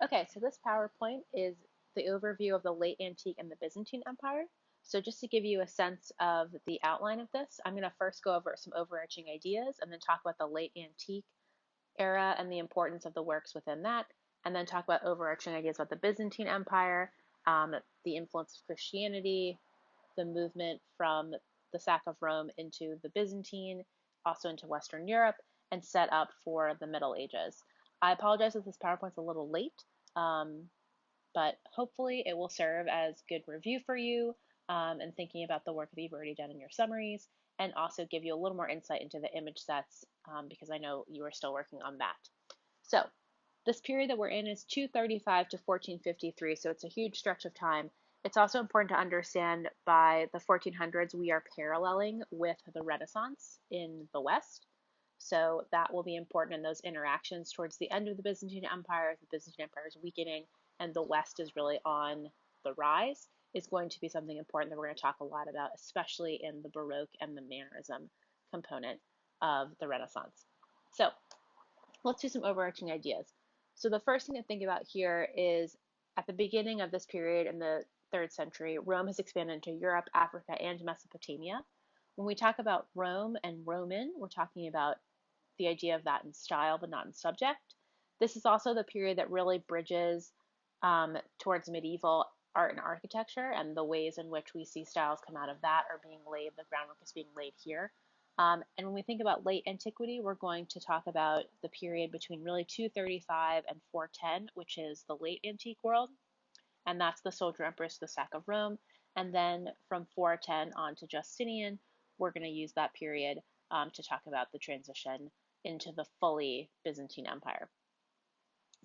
Okay, so this PowerPoint is the overview of the late antique and the Byzantine Empire. So just to give you a sense of the outline of this, I'm going to first go over some overarching ideas and then talk about the late antique era and the importance of the works within that, and then talk about overarching ideas about the Byzantine Empire, the influence of Christianity, the movement from the sack of Rome into the Byzantine, also into Western Europe, and set up for the Middle Ages. I apologize if this PowerPoint's a little late, um, but hopefully it will serve as good review for you and thinking about the work that you've already done in your summaries, and also give you a little more insight into the image sets because I know you are still working on that. So this period that we're in is 235 to 1453, so it's a huge stretch of time. It's also important to understand by the 1400s we are paralleling with the Renaissance in the West. So that will be important in those interactions towards the end of the Byzantine Empire. The Byzantine Empire is weakening and the West is really on the rise, is going to be something important that we're going to talk a lot about, especially in the Baroque and the Mannerism component of the Renaissance. So let's do some overarching ideas. So the first thing to think about here is at the beginning of this period in the 3rd century, Rome has expanded into Europe, Africa, and Mesopotamia. When we talk about Rome and Roman, we're talking about the idea of that in style, but not in subject. This is also the period that really bridges towards medieval art and architecture, and the ways in which we see styles come out of that are being laid, the groundwork is being laid here. And when we think about late antiquity, we're going to talk about the period between really 235 and 410, which is the late antique world, and that's the soldier empress, the sack of Rome. And then from 410 on to Justinian, we're going to use that period to talk about the transition into the fully Byzantine Empire.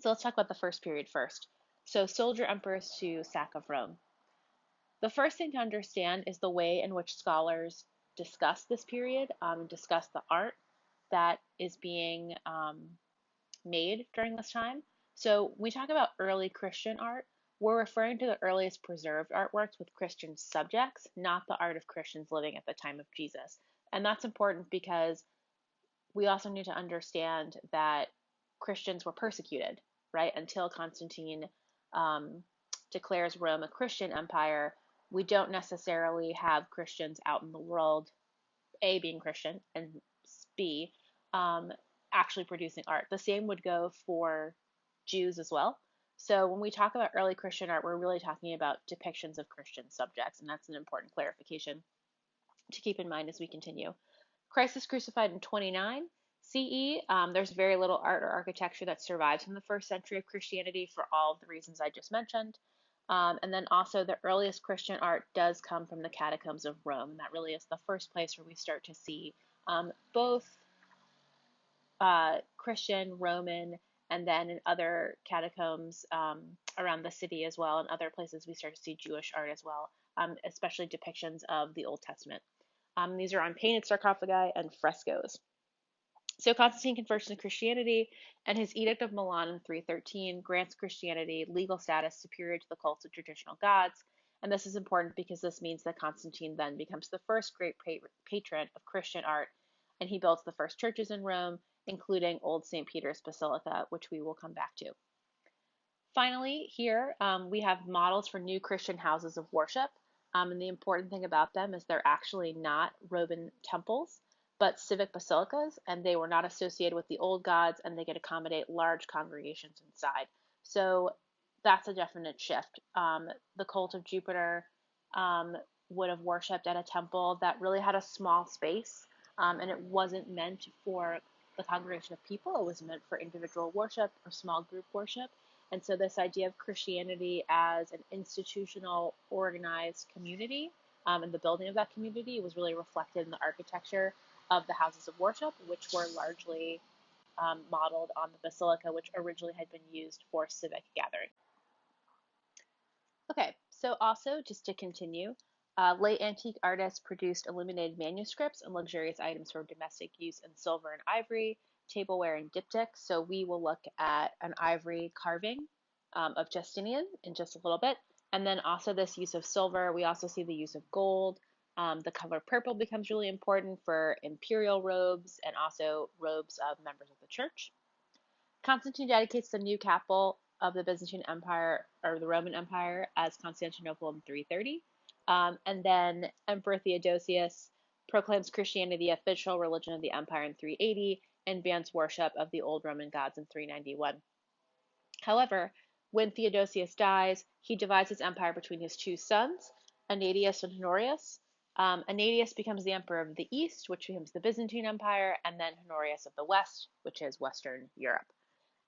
So let's talk about the first period first. So soldier empress to sack of Rome. The first thing to understand is the way in which scholars discuss this period, discuss the art that is being made during this time. So when we talk about early Christian art, we're referring to the earliest preserved artworks with Christian subjects, not the art of Christians living at the time of Jesus. And that's important because we also need to understand that Christians were persecuted, right? Until Constantine declares Rome a Christian empire, we don't necessarily have Christians out in the world, A, being Christian, and B, actually producing art. The same would go for Jews as well. So when we talk about early Christian art, we're really talking about depictions of Christian subjects, and that's an important clarification to keep in mind as we continue. Christ is crucified in 29 CE. There's very little art or architecture that survives from the 1st century of Christianity for all of the reasons I just mentioned. And then also the earliest Christian art does come from the catacombs of Rome, and that really is the first place where we start to see both Christian, Roman, and then in other catacombs around the city as well, and other places we start to see Jewish art as well, especially depictions of the Old Testament. These are on painted sarcophagi and frescoes. So Constantine converts to Christianity, and his Edict of Milan in 313 grants Christianity legal status superior to the cults of traditional gods. And this is important because this means that Constantine then becomes the first great patron of Christian art, and he builds the first churches in Rome, including Old St. Peter's Basilica, which we will come back to. Finally, here we have models for new Christian houses of worship. And the important thing about them is they're actually not Roman temples, but civic basilicas, and they were not associated with the old gods, and they could accommodate large congregations inside. So that's a definite shift. The cult of Jupiter would have worshipped at a temple that really had a small space, and it wasn't meant for the congregation of people. It was meant for individual worship or small group worship. And so this idea of Christianity as an institutional, organized community and the building of that community was really reflected in the architecture of the houses of worship, which were largely modeled on the basilica, which originally had been used for civic gathering. Okay, so also just to continue, late antique artists produced illuminated manuscripts and luxurious items for domestic use in silver and ivory, tableware and diptychs. So we will look at an ivory carving of Justinian in just a little bit. And then also this use of silver. We also see the use of gold. The color purple becomes really important for imperial robes and also robes of members of the church. Constantine dedicates the new chapel of the Byzantine Empire, or the Roman Empire, as Constantinople in 330. And then Emperor Theodosius proclaims Christianity the official religion of the empire in 380 and bans worship of the old Roman gods in 391. However, when Theodosius dies, he divides his empire between his two sons, Ananias and Honorius. Ananias becomes the emperor of the East, which becomes the Byzantine Empire, and then Honorius of the West, which is Western Europe.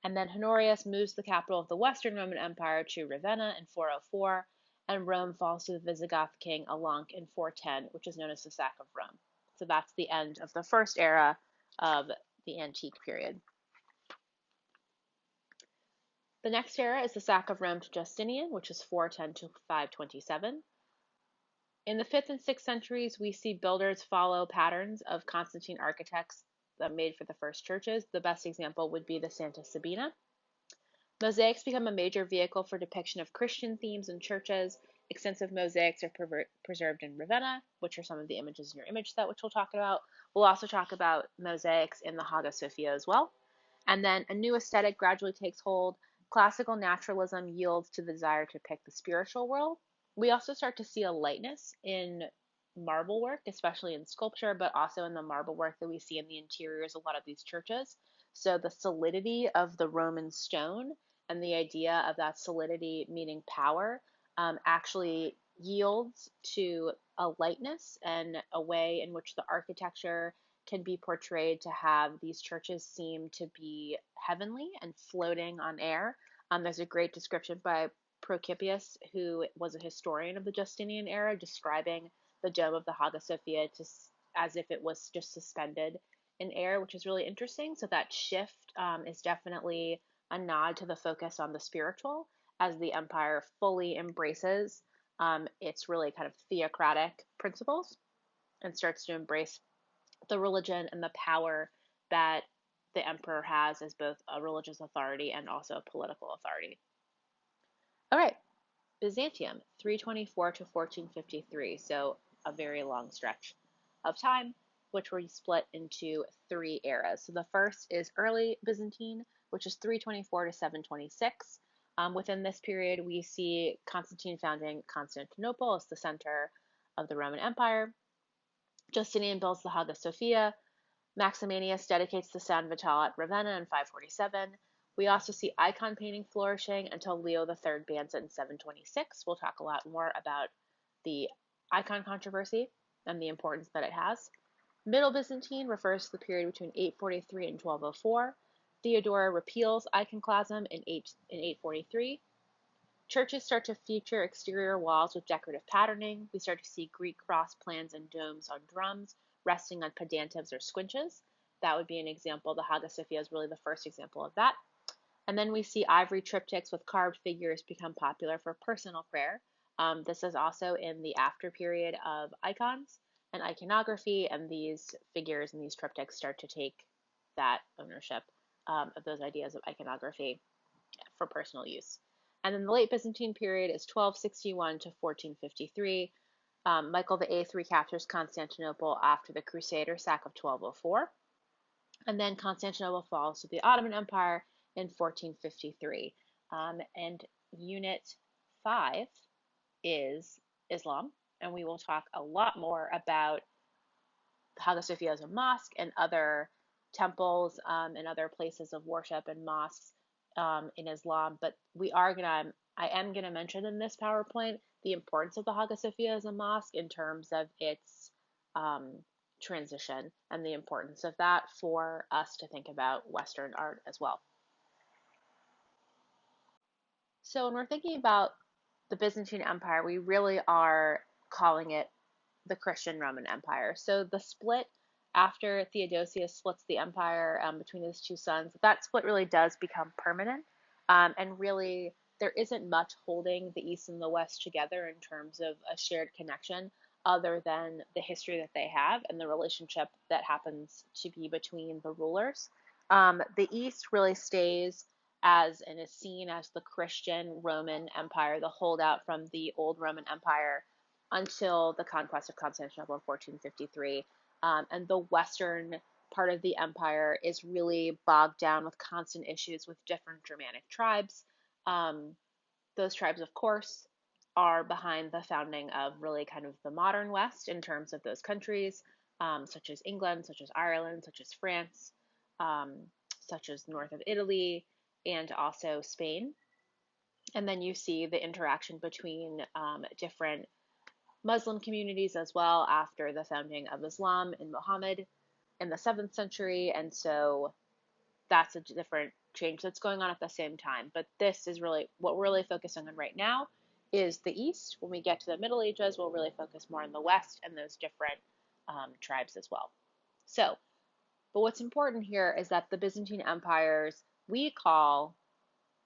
And then Honorius moves the capital of the Western Roman Empire to Ravenna in 404, and Rome falls to the Visigoth king Alanc in 410, which is known as the sack of Rome. So that's the end of the first era of the antique period. The next era is the sack of Rome to Justinian, which is 410 to 527. In the 5th and 6th centuries, we see builders follow patterns of Constantine architects that made for the first churches. The best example would be the Santa Sabina. Mosaics become a major vehicle for depiction of Christian themes in churches. Extensive mosaics are preserved in Ravenna, which are some of the images in your image set, which we'll talk about. We'll also talk about mosaics in the Hagia Sophia as well. And then a new aesthetic gradually takes hold. Classical naturalism yields to the desire to depict the spiritual world. We also start to see a lightness in marble work, especially in sculpture, but also in the marble work that we see in the interiors of a lot of these churches. So the solidity of the Roman stone and the idea of that solidity meaning power actually yields to a lightness and a way in which the architecture can be portrayed to have these churches seem to be heavenly and floating on air. There's a great description by Procopius, who was a historian of the Justinian era, describing the dome of the Hagia Sophia as if it was just suspended in air, which is really interesting. So that shift is definitely a nod to the focus on the spiritual as the empire fully embraces its really kind of theocratic principles and starts to embrace the religion and the power that the emperor has as both a religious authority and also a political authority. All right, Byzantium, 324 to 1453, so a very long stretch of time, which we split into 3 eras. So the first is early Byzantine, which is 324 to 726. Within this period, we see Constantine founding Constantinople as the center of the Roman Empire. Justinian builds the Hagia Sophia. Maximianus dedicates the San Vital at Ravenna in 547. We also see icon painting flourishing until Leo III bans it in 726. We'll talk a lot more about the icon controversy and the importance that it has. Middle Byzantine refers to the period between 843 and 1204. Theodora repeals iconoclasm in 843. Churches start to feature exterior walls with decorative patterning. We start to see Greek cross plans and domes on drums, resting on pedantums or squinches. That would be an example. The Hagia Sophia is really the first example of that. And then we see ivory triptychs with carved figures become popular for personal prayer. This is also in the after period of icons and iconography, and these figures and these triptychs start to take that ownership of those ideas of iconography for personal use. And then the late Byzantine period is 1261 to 1453. Michael VIII recaptures Constantinople after the Crusader sack of 1204. And then Constantinople falls to the Ottoman Empire in 1453. And Unit 5 is Islam. And we will talk a lot more about Hagia Sophia as a mosque and other temples and other places of worship and mosques in Islam. But I am gonna mention in this PowerPoint the importance of the Hagia Sophia as a mosque in terms of its transition and the importance of that for us to think about Western art as well. So when we're thinking about the Byzantine Empire, we really are calling it the Christian Roman Empire. So the split after Theodosius splits the empire between his two sons, that split really does become permanent. And really, there isn't much holding the East and the West together in terms of a shared connection other than the history that they have and the relationship that happens to be between the rulers. The East really stays as and is seen as the Christian Roman Empire, the holdout from the old Roman Empire until the conquest of Constantinople in 1453. And the western part of the empire is really bogged down with constant issues with different Germanic tribes. Those tribes, of course, are behind the founding of really kind of the modern West in terms of those countries, such as England, such as Ireland, such as France, um, such as north of Italy, and also Spain. And then you see the interaction between different Muslim communities as well after the founding of Islam and Muhammad in the 7th century. And so that's a different change that's going on at the same time. But this is really what we're really focusing on right now is the East. When we get to the Middle Ages, we'll really focus more on the West and those different tribes as well. So, but what's important here is that the Byzantine empires, we call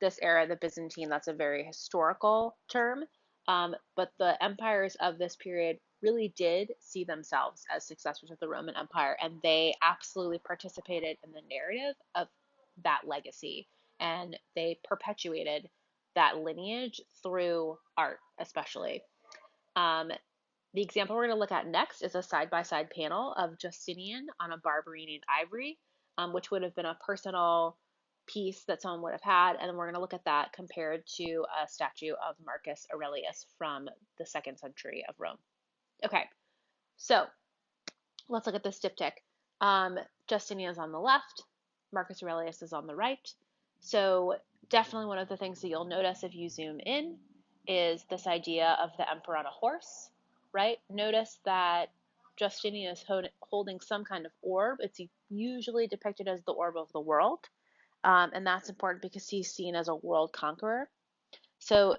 this era the Byzantine. That's a very historical term. But the empires of this period really did see themselves as successors of the Roman Empire, and they absolutely participated in the narrative of that legacy, and they perpetuated that lineage through art, especially. Um, the example we're going to look at next is a side-by-side panel of Justinian on a Barberine ivory, which would have been a personal piece that someone would have had, and then we're going to look at that compared to a statue of Marcus Aurelius from the 2nd century of Rome. Okay, so let's look at this diptych. Justinian is on the left, Marcus Aurelius is on the right. So definitely one of the things that you'll notice if you zoom in is this idea of the emperor on a horse, right? Notice that Justinian is holding some kind of orb. It's usually depicted as the orb of the world, and that's important because he's seen as a world conqueror. So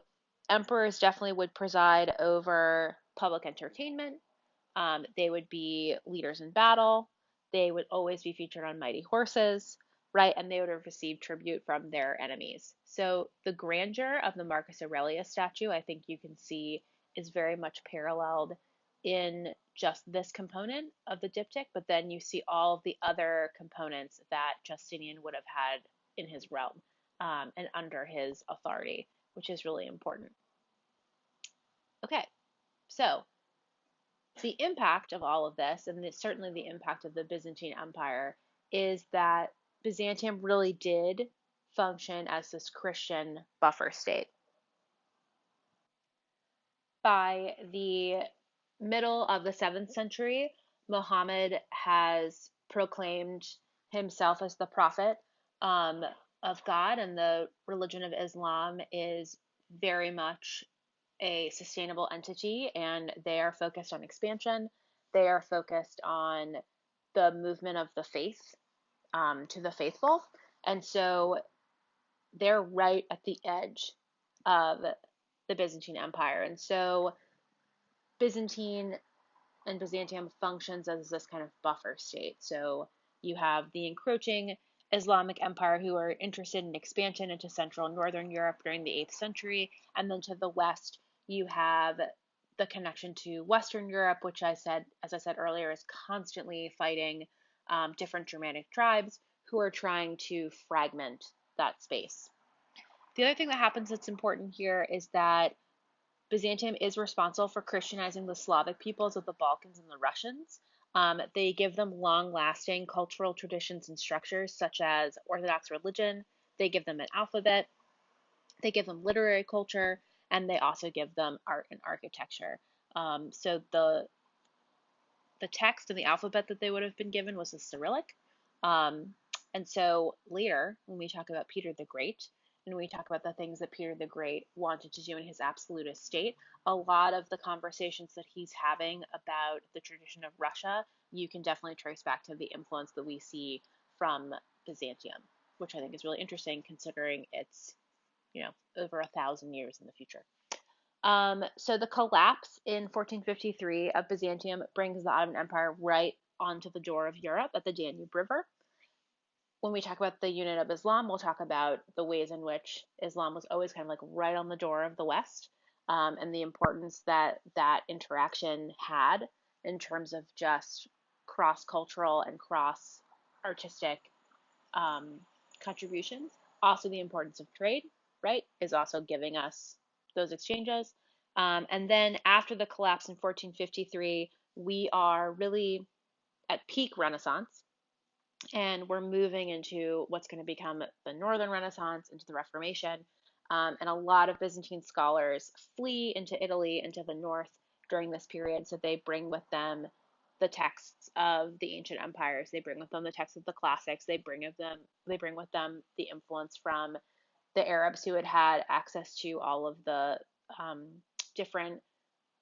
emperors definitely would preside over public entertainment. They would be leaders in battle. They would always be featured on mighty horses, right? And they would have received tribute from their enemies. So the grandeur of the Marcus Aurelius statue, I think you can see, is very much paralleled in just this component of the diptych, but then you see all of the other components that Justinian would have had in his realm and under his authority, which is really important. Okay, so the impact of all of this, and certainly the impact of the Byzantine Empire, is that Byzantium really did function as this Christian buffer state. By the middle of the 7th century, Muhammad has proclaimed himself as the prophet um, of God, and the religion of Islam is very much a sustainable entity, and they are focused on expansion. They are focused on the movement of the faith to the faithful. And so they're right at the edge of the Byzantine Empire. And so Byzantine and Byzantium functions as this kind of buffer state. So you have the encroaching Islamic Empire who are interested in expansion into Central and Northern Europe during the 8th century. And then to the west, you have the connection to Western Europe, which as I said earlier, is constantly fighting different Germanic tribes who are trying to fragment that space. The other thing that happens that's important here is that Byzantium is responsible for Christianizing the Slavic peoples of the Balkans and the Russians. They give them long-lasting cultural traditions and structures, such as Orthodox religion. They give them an alphabet. They give them literary culture, and they also give them art and architecture. So the text and the alphabet that they would have been given was the Cyrillic. And so later, when we talk about Peter the Great, and we talk about the things that Peter the Great wanted to do in his absolutist state, a lot of the conversations that he's having about the tradition of Russia, you can definitely trace back to the influence that we see from Byzantium, which I think is really interesting considering it's, over 1,000 years in the future. So the collapse in 1453 of Byzantium brings the Ottoman Empire right onto the door of Europe at the Danube River. When we talk about the unit of Islam, we'll talk about the ways in which Islam was always kind of like right on the door of the West, and the importance that that interaction had in terms of just cross-cultural and cross-artistic contributions. Also, the importance of trade, right, is also giving us those exchanges. And then after the collapse in 1453, we are really at peak Renaissance, and we're moving into what's going to become the Northern Renaissance, into the Reformation. And a lot of Byzantine scholars flee into Italy, into the north during this period. So they bring with them the texts of the ancient empires. They bring with them the texts of the classics. They bring with them the influence from the Arabs who had had access to all of the um, different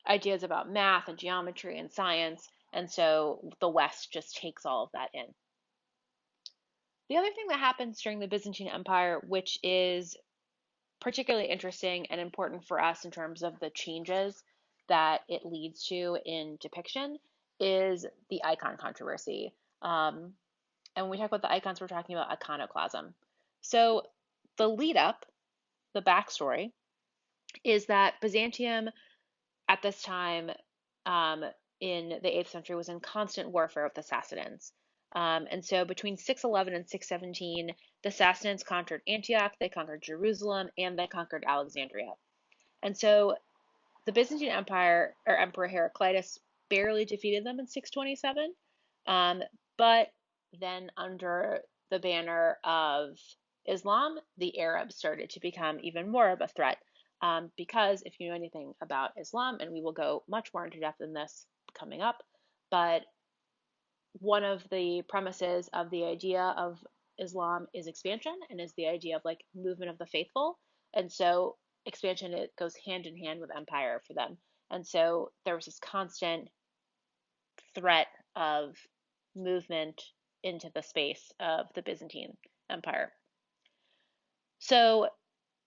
ideas about math and geometry and science. And so the West just takes all of that in. The other thing that happens during the Byzantine Empire, which is particularly interesting and important for us in terms of the changes that it leads to in depiction, is the icon controversy. And when we talk about the icons, we're talking about iconoclasm. So the lead up, the backstory, is that Byzantium at this time um, in the 8th century was in constant warfare with the Sassanids. And so between 611 and 617, the Sassanids conquered Antioch, they conquered Jerusalem, and they conquered Alexandria. And so the Byzantine Empire, or Emperor Heraclius, barely defeated them in 627. But then under the banner of Islam, the Arabs started to become even more of a threat. Because if you know anything about Islam, and we will go much more into depth in this coming up, but one of the premises of the idea of Islam is expansion and is the idea of like movement of the faithful. And so expansion, it goes hand in hand with empire for them. And so there was this constant threat of movement into the space of the Byzantine Empire. So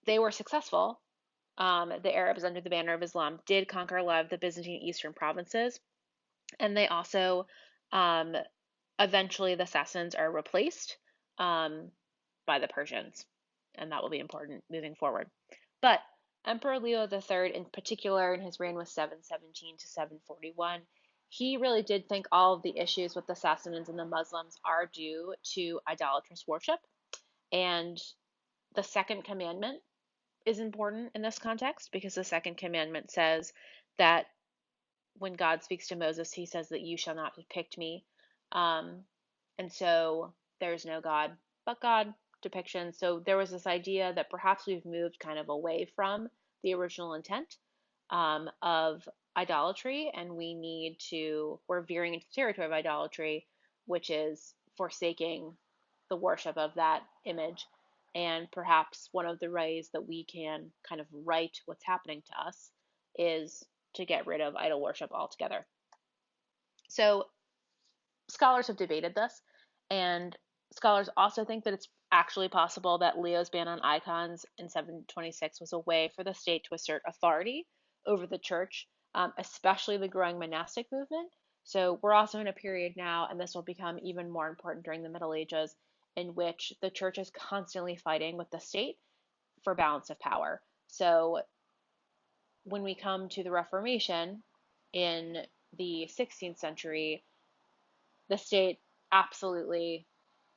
they were successful. The Arabs, under the banner of Islam, did conquer a lot of the Byzantine eastern provinces, and they also um, eventually the Sassanids are replaced by the Persians, and that will be important moving forward. But Emperor Leo III, in particular, in his reign was 717 to 741, he really did think all of the issues with the Sassanids and the Muslims are due to idolatrous worship. And the second commandment is important in this context because the second commandment says that when God speaks to Moses, he says that you shall not depict me. Um, and so there's no God but God depiction. So there was this idea that perhaps we've moved kind of away from the original intent of idolatry, and we're veering into territory of idolatry, which is forsaking the worship of that image. And perhaps one of the ways that we can kind of right what's happening to us is to get rid of idol worship altogether. So scholars have debated this, and scholars also think that it's actually possible that Leo's ban on icons in 726 was a way for the state to assert authority over the church, especially the growing monastic movement. So we're also in a period now, and this will become even more important during the Middle Ages, in which the church is constantly fighting with the state for balance of power. So when we come to the Reformation in the 16th century, the state absolutely,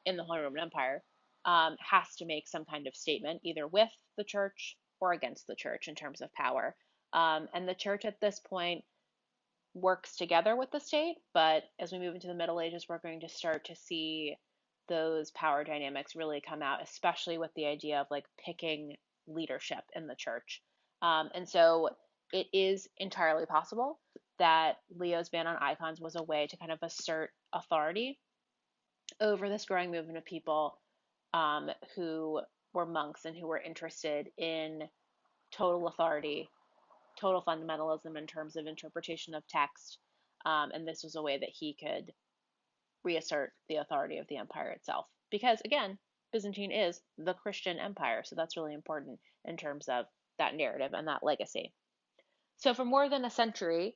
in the Holy Roman Empire, has to make some kind of statement, either with the church or against the church in terms of power. And the church at this point works together with the state, but as we move into the Middle Ages, we're going to start to see those power dynamics really come out, especially with the idea of like picking leadership in the church. And so it is entirely possible that Leo's ban on icons was a way to kind of assert authority over this growing movement of people who were monks and who were interested in total authority, total fundamentalism in terms of interpretation of text. And this was a way that he could reassert the authority of the empire itself. Because again, Byzantine is the Christian empire, so that's really important in terms of that narrative and that legacy. So for more than a century,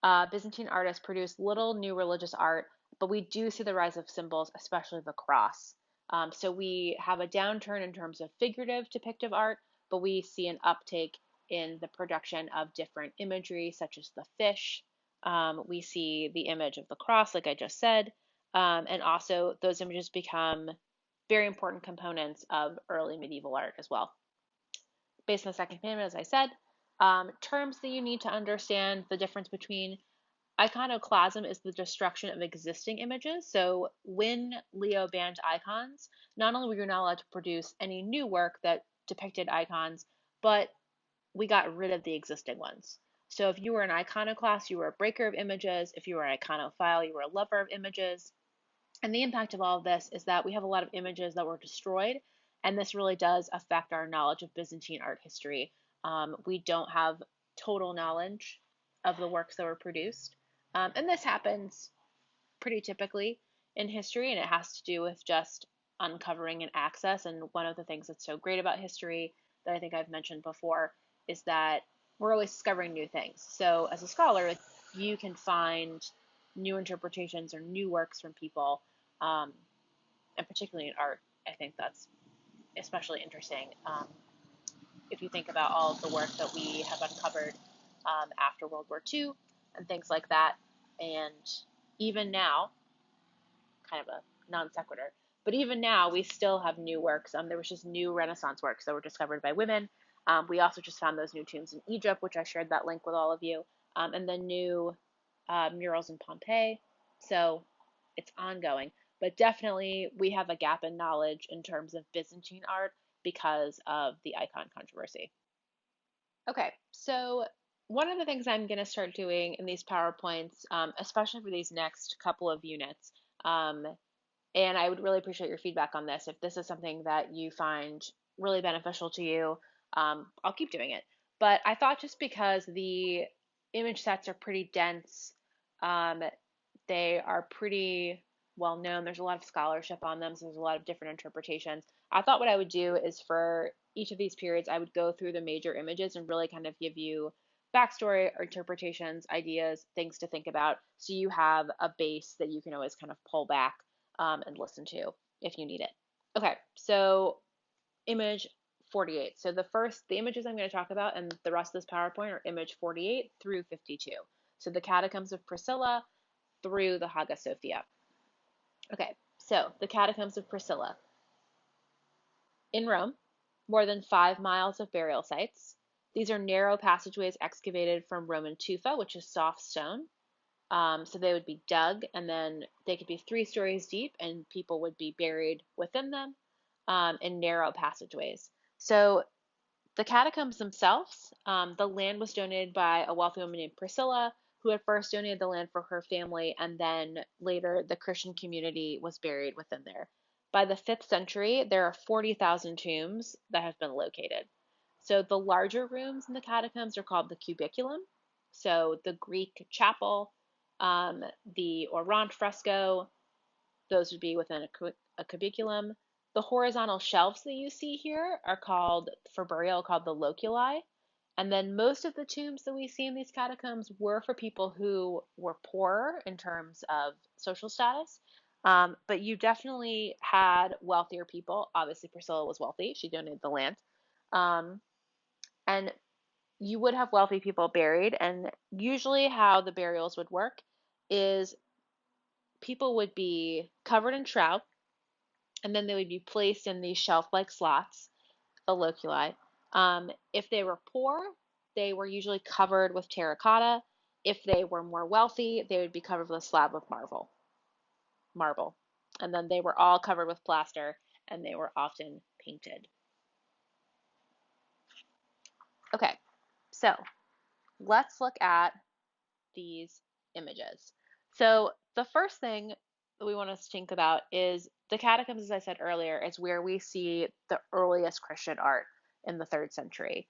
Byzantine artists produced little new religious art, but we do see the rise of symbols, especially the cross. So we have a downturn in terms of figurative depictive art, but we see an uptake in the production of different imagery, such as the fish. We see the image of the cross, like I just said, and also those images become very important components of early medieval art as well. Based on the second commandment, as I said, terms that you need to understand the difference between iconoclasm is the destruction of existing images. So when Leo banned icons, not only were you not allowed to produce any new work that depicted icons, but we got rid of the existing ones. So if you were an iconoclast, you were a breaker of images. If you were an iconophile, you were a lover of images. And the impact of all of this is that we have a lot of images that were destroyed, and this really does affect our knowledge of Byzantine art history. We don't have total knowledge of the works that were produced. And this happens pretty typically in history, and it has to do with just uncovering and access. And one of the things that's so great about history that I think I've mentioned before is that we're always discovering new things. So as a scholar, you can find new interpretations or new works from people, and particularly in art. I think that's especially interesting. If you think about all of the work that we have uncovered after World War II and things like that, and even now, kind of a non sequitur. But even now, we still have new works. There was just new Renaissance works that were discovered by women. We also just found those new tombs in Egypt, which I shared that link with all of you, and then new murals in Pompeii. So it's ongoing. But definitely, we have a gap in knowledge in terms of Byzantine art because of the icon controversy. Okay, so one of the things I'm going to start doing in these PowerPoints, especially for these next couple of units, um, and I would really appreciate your feedback on this. If this is something that you find really beneficial to you, I'll keep doing it. But I thought just because the image sets are pretty dense, um, they are pretty well known. There's a lot of scholarship on them, so there's a lot of different interpretations. I thought what I would do is for each of these periods, I would go through the major images and really kind of give you backstory or interpretations, ideas, things to think about, so you have a base that you can always kind of pull back and listen to if you need it. Okay, so image 48. So the images I'm going to talk about and the rest of this PowerPoint are image 48 through 52. So the Catacombs of Priscilla through the Hagia Sophia. Okay, so the Catacombs of Priscilla. In Rome, more than 5 miles of burial sites. These are narrow passageways excavated from Roman tufa, which is soft stone. So they would be dug, and then they could be 3 stories deep, and people would be buried within them in narrow passageways. So the catacombs themselves, the land was donated by a wealthy woman named Priscilla, who had first donated the land for her family, and then later the Christian community was buried within there. By the 5th century, there are 40,000 tombs that have been located. So the larger rooms in the catacombs are called the cubiculum. So the Greek chapel, the orant fresco, those would be within a cubiculum. The horizontal shelves that you see here are called, for burial, called the loculi. And then most of the tombs that we see in these catacombs were for people who were poorer in terms of social status. But you definitely had wealthier people. Obviously, Priscilla was wealthy. She donated the land. And you would have wealthy people buried. And usually how the burials would work is people would be covered in shroud, and then they would be placed in these shelf-like slots, the loculi. If they were poor, they were usually covered with terracotta. If they were more wealthy, they would be covered with a slab of marble. And then they were all covered with plaster, and they were often painted. Okay, so let's look at these images. So the first thing that we want to think about is the catacombs, as I said earlier, is where we see the earliest Christian art in the 3rd century.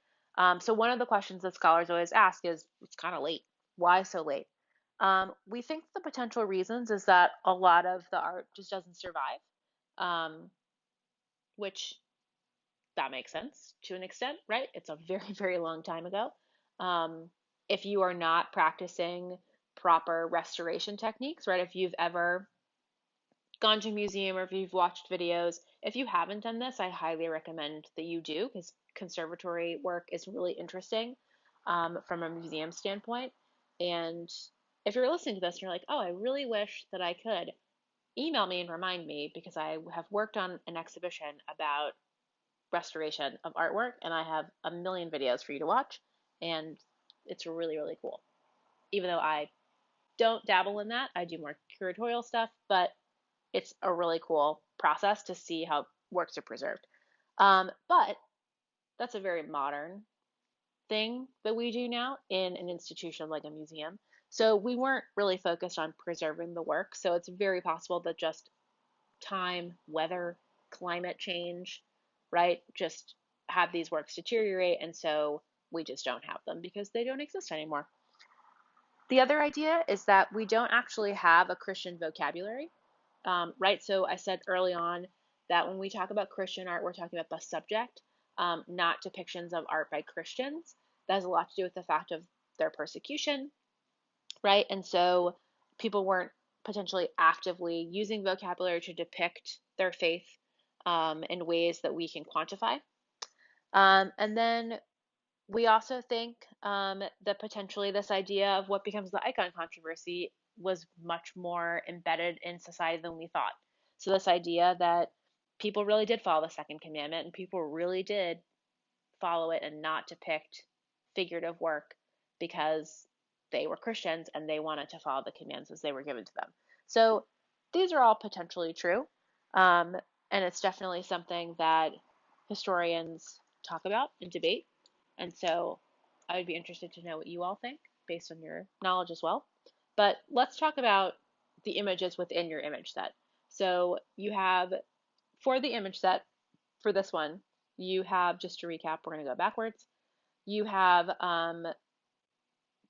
So one of the questions that scholars always ask is, it's kind of late. Why so late? We think the potential reasons is that a lot of the art just doesn't survive, which that makes sense to an extent, right? It's a very, very long time ago. If you are not practicing proper restoration techniques, right? If you've ever gone to a museum or if you've watched videos, if you haven't done this, I highly recommend that you do, because conservatory work is really interesting from a museum standpoint. And if you're listening to this and you're like, oh, I really wish that I could, email me and remind me, because I have worked on an exhibition about restoration of artwork, and I have a million videos for you to watch, and it's really, really cool. Even though I don't dabble in that, I do more curatorial stuff, but it's a really cool process to see how works are preserved. But that's a very modern thing that we do now in an institution like a museum. So we weren't really focused on preserving the work. So it's very possible that just time, weather, climate change, right, just have these works deteriorate. And so we just don't have them because they don't exist anymore. The other idea is that we don't actually have a Christian vocabulary, right? So I said early on that when we talk about Christian art, we're talking about the subject, not depictions of art by Christians. That has a lot to do with the fact of their persecution, right? And so people weren't potentially actively using vocabulary to depict their faith in ways that we can quantify. And then we also think that potentially this idea of what becomes the icon controversy was much more embedded in society than we thought. So, this idea that people really did follow the second commandment and people really did follow it and not depict figurative work because they were Christians and they wanted to follow the commands as they were given to them. So, these are all potentially true. And it's definitely something that historians talk about and debate. And so I would be interested to know what you all think based on your knowledge as well. But let's talk about the images within your image set. So you have, for the image set, for this one, you have, just to recap, we're going to go backwards. You have,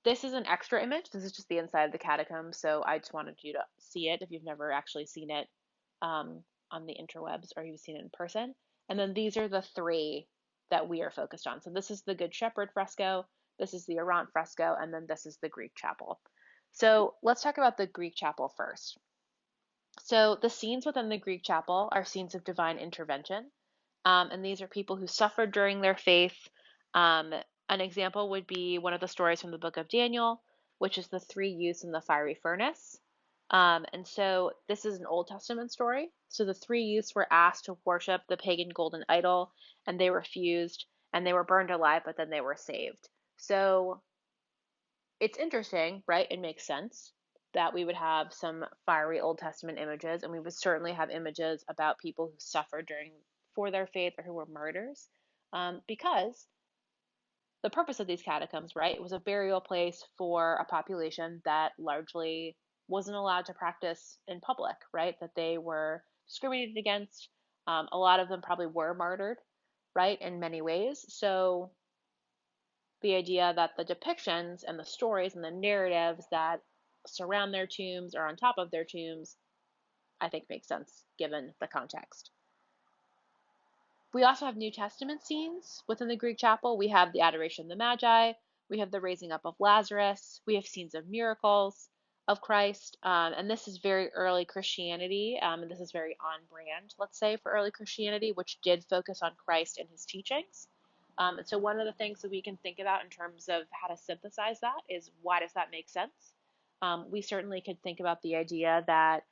this is an extra image. This is just the inside of the catacomb. So I just wanted you to see it if you've never actually seen it on the interwebs or you've seen it in person. And then these are the three that we are focused on. So this is the Good Shepherd fresco, this is the Orant fresco, and then this is the Greek chapel. So let's talk about the Greek chapel first. So the scenes within the Greek chapel are scenes of divine intervention. And these are people who suffered during their faith. An example would be one of the stories from the book of Daniel, which is the three youths in the fiery furnace. And so this is an Old Testament story. So the three youths were asked to worship the pagan golden idol, and they refused, and they were burned alive, but then they were saved. So it's interesting, right? It makes sense that we would have some fiery Old Testament images, and we would certainly have images about people who suffered for their faith or who were martyrs, because the purpose of these catacombs, right? It was a burial place for a population that largely wasn't allowed to practice in public, right? That they were discriminated against. A lot of them probably were martyred, right, in many ways. So the idea that the depictions and the stories and the narratives that surround their tombs or on top of their tombs, I think makes sense given the context. We also have New Testament scenes within the Greek chapel. We have the Adoration of the Magi, we have the raising up of Lazarus, we have scenes of miracles of Christ, and this is very early Christianity, and this is very on brand, let's say, for early Christianity, which did focus on Christ and his teachings. And so one of the things that we can think about in terms of how to synthesize that is, why does that make sense? We certainly could think about the idea that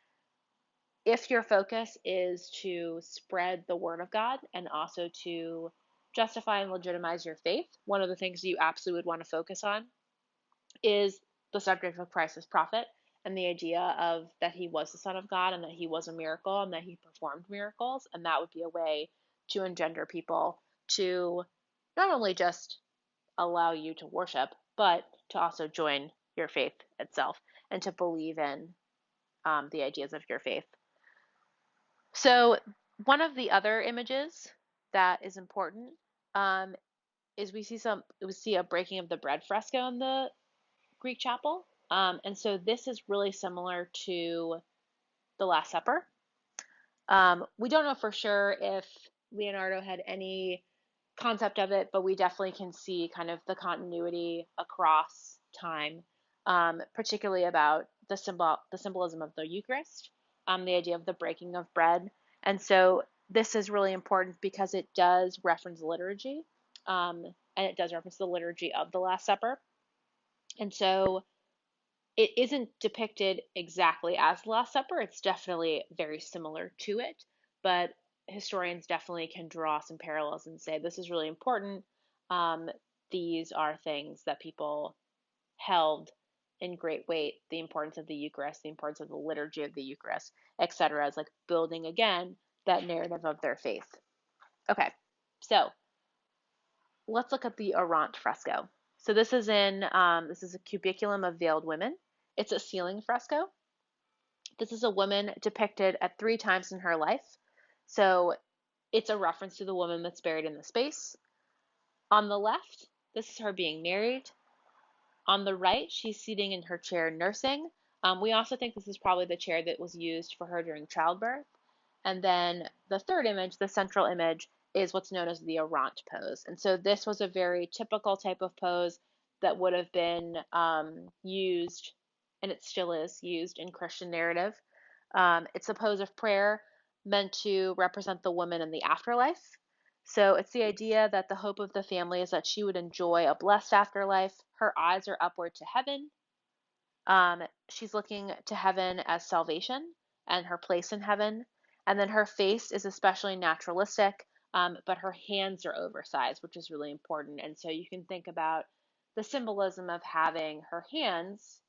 if your focus is to spread the word of God and also to justify and legitimize your faith, one of the things you absolutely would want to focus on is the subject of Christ as prophet and the idea of that he was the Son of God and that he was a miracle and that he performed miracles. And that would be a way to engender people to not only just allow you to worship, but to also join your faith itself and to believe in the ideas of your faith. So one of the other images that is important is we see a breaking of the bread fresco in the Greek chapel, and so this is really similar to the Last Supper. We don't know for sure if Leonardo had any concept of it, but we definitely can see kind of the continuity across time, particularly about the symbolism of the Eucharist, the idea of the breaking of bread. And so this is really important because it does reference liturgy, and it does reference the liturgy of the Last Supper. And so it isn't depicted exactly as the Last Supper. It's definitely very similar to it, but historians definitely can draw some parallels and say this is really important. These are things that people held in great weight: the importance of the Eucharist, the importance of the liturgy of the Eucharist, etc., as like building again that narrative of their faith. Okay, so let's look at the Orant fresco. So this is this is a cubiculum of veiled women. It's a ceiling fresco. This is a woman depicted at 3 times in her life. So it's a reference to the woman that's buried in the space. On the left, this is her being married. On the right, she's sitting in her chair nursing. We also think this is probably the chair that was used for her during childbirth. And then the third image, the central image, is what's known as the Orant pose. And so this was a very typical type of pose that would have been used, and it still is used in Christian narrative. It's a pose of prayer meant to represent the woman in the afterlife. So it's the idea that the hope of the family is that she would enjoy a blessed afterlife. Her eyes are upward to heaven. She's looking to heaven as salvation and her place in heaven. And then her face is especially naturalistic, but her hands are oversized, which is really important. And so you can think about the symbolism of having her hands,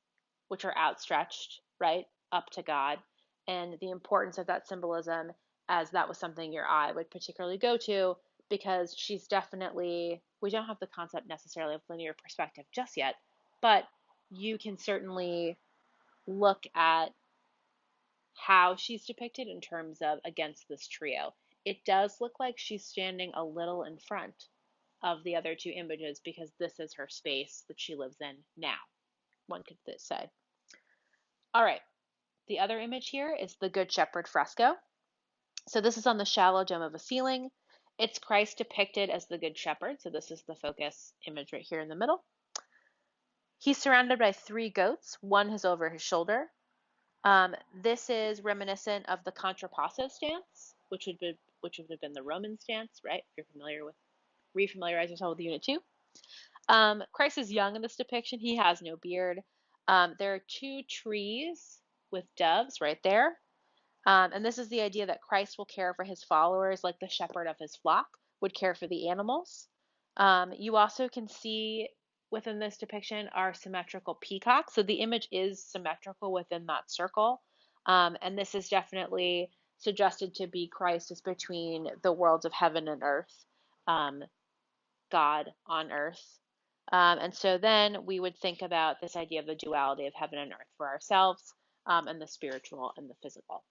which are outstretched, right, up to God, and the importance of that symbolism, as that was something your eye would particularly go to, because she's definitely, we don't have the concept necessarily of linear perspective just yet, but you can certainly look at how she's depicted in terms of against this trio. It does look like she's standing a little in front of the other two images because this is her space that she lives in now, one could say. All right, the other image here is the Good Shepherd fresco. So this is on the shallow dome of a ceiling. It's Christ depicted as the Good Shepherd. So this is the focus image right here in the middle. He's surrounded by 3 goats. One is over his shoulder. This is reminiscent of the contrapasso stance, which would have been the Roman stance, right? If you're familiar with, refamiliarize yourself with Unit 2. Christ is young in this depiction. He has no beard. There are 2 trees with doves right there. And this is the idea that Christ will care for his followers like the shepherd of his flock would care for the animals. You also can see within this depiction are symmetrical peacocks. So the image is symmetrical within that circle. And this is definitely suggested to be Christ is between the worlds of heaven and earth, God on earth. And so then we would think about this idea of the duality of heaven and earth for ourselves, and the spiritual and the physical.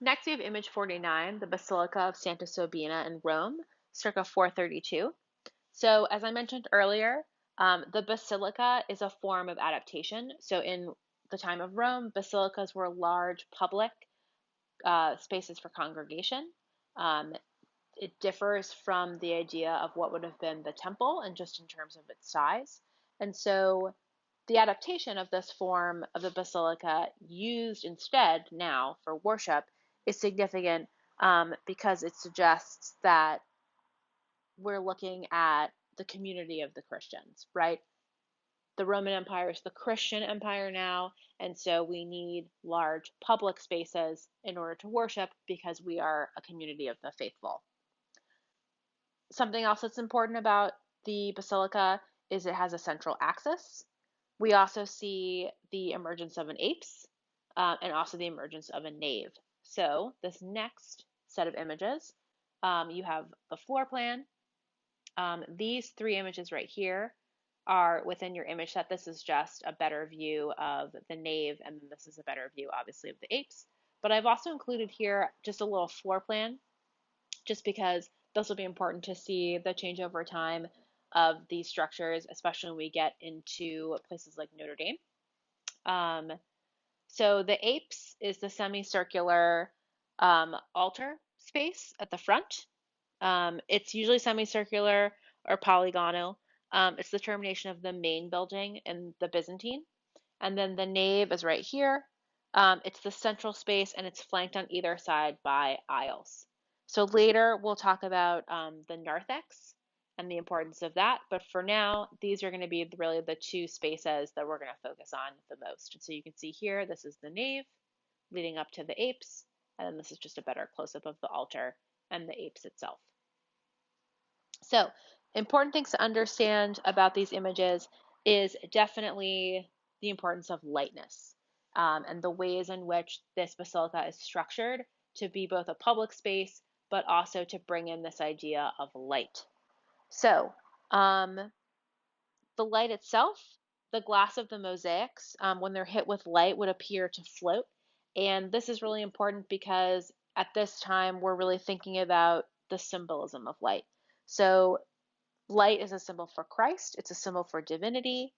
Next, we have image 49, the Basilica of Santa Sabina in Rome, circa 432. So as I mentioned earlier, the basilica is a form of adaptation. So in the time of Rome, basilicas were large public spaces for congregation. It differs from the idea of what would have been the temple and just in terms of its size. And so the adaptation of this form of the basilica used instead now for worship is significant, because it suggests that we're looking at the community of the Christians, right? The Roman Empire is the Christian empire now, and so we need large public spaces in order to worship because we are a community of the faithful. Something else that's important about the basilica is it has a central axis. We also see the emergence of an apse, and also the emergence of a nave. So this next set of images, you have the floor plan. These 3 images right here are within your image set. This is just a better view of the nave, and then this is a better view, obviously, of the apse. But I've also included here just a little floor plan, just because this will be important to see the change over time of these structures, especially when we get into places like Notre Dame. So the apse is the semicircular altar space at the front. It's usually semicircular or polygonal. It's the termination of the main building in the Byzantine. And then the nave is right here. It's the central space, and it's flanked on either side by aisles. So later we'll talk about the narthex and the importance of that. But for now, these are going to be really the 2 spaces that we're going to focus on the most. And so you can see here, this is the nave leading up to the apse, and then this is just a better close-up of the altar and the apse itself. So important things to understand about these images is definitely the importance of lightness, and the ways in which this basilica is structured to be both a public space but also to bring in this idea of light. So, the light itself, the glass of the mosaics, when they're hit with light, would appear to float. And this is really important because at this time, we're really thinking about the symbolism of light. So, light is a symbol for Christ, it's a symbol for divinity.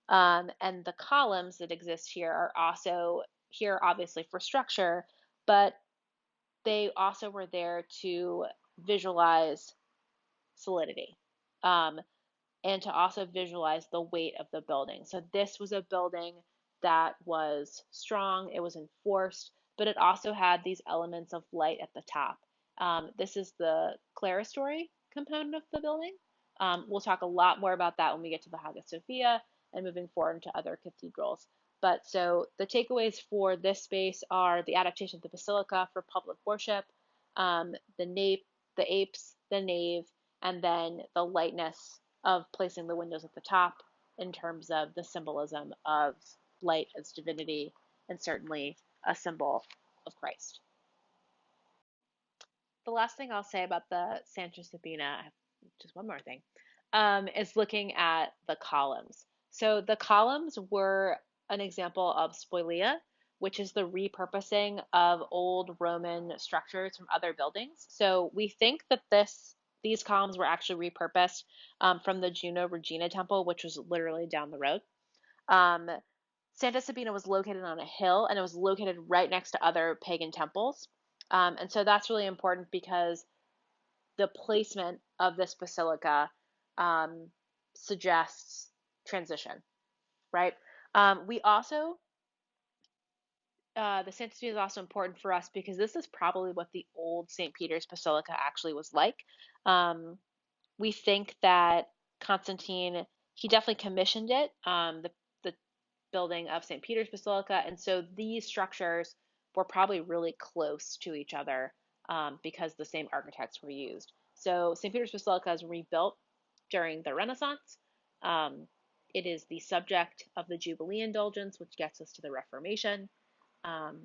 And the columns that exist here are also here, obviously, for structure, but they also were there to visualize solidity. And to also visualize the weight of the building. So this was a building that was strong, it was enforced, but it also had these elements of light at the top. This is the clerestory component of the building. We'll talk a lot more about that when we get to the Hagia Sophia and moving forward into other cathedrals. But so the takeaways for this space are the adaptation of the basilica for public worship, the apse, the nave, and then the lightness of placing the windows at the top in terms of the symbolism of light as divinity and certainly a symbol of Christ. The last thing I'll say about the Santa Sabina, just one more thing, is looking at the columns. So the columns were an example of spolia, which is the repurposing of old Roman structures from other buildings. So we think that these columns were actually repurposed from the Juno Regina temple, which was literally down the road. Um, Santa Sabina was located on a hill and it was located right next to other pagan temples. And so that's really important because the placement of this basilica suggests transition, right? We also, the Santa Sabina is also important for us because this is probably what the old St. Peter's Basilica actually was like. We think that Constantine, he definitely commissioned it, the building of St. Peter's Basilica, and so these structures were probably really close to each other because the same architects were used. So St. Peter's Basilica is rebuilt during the Renaissance. It is the subject of the Jubilee Indulgence, which gets us to the Reformation um,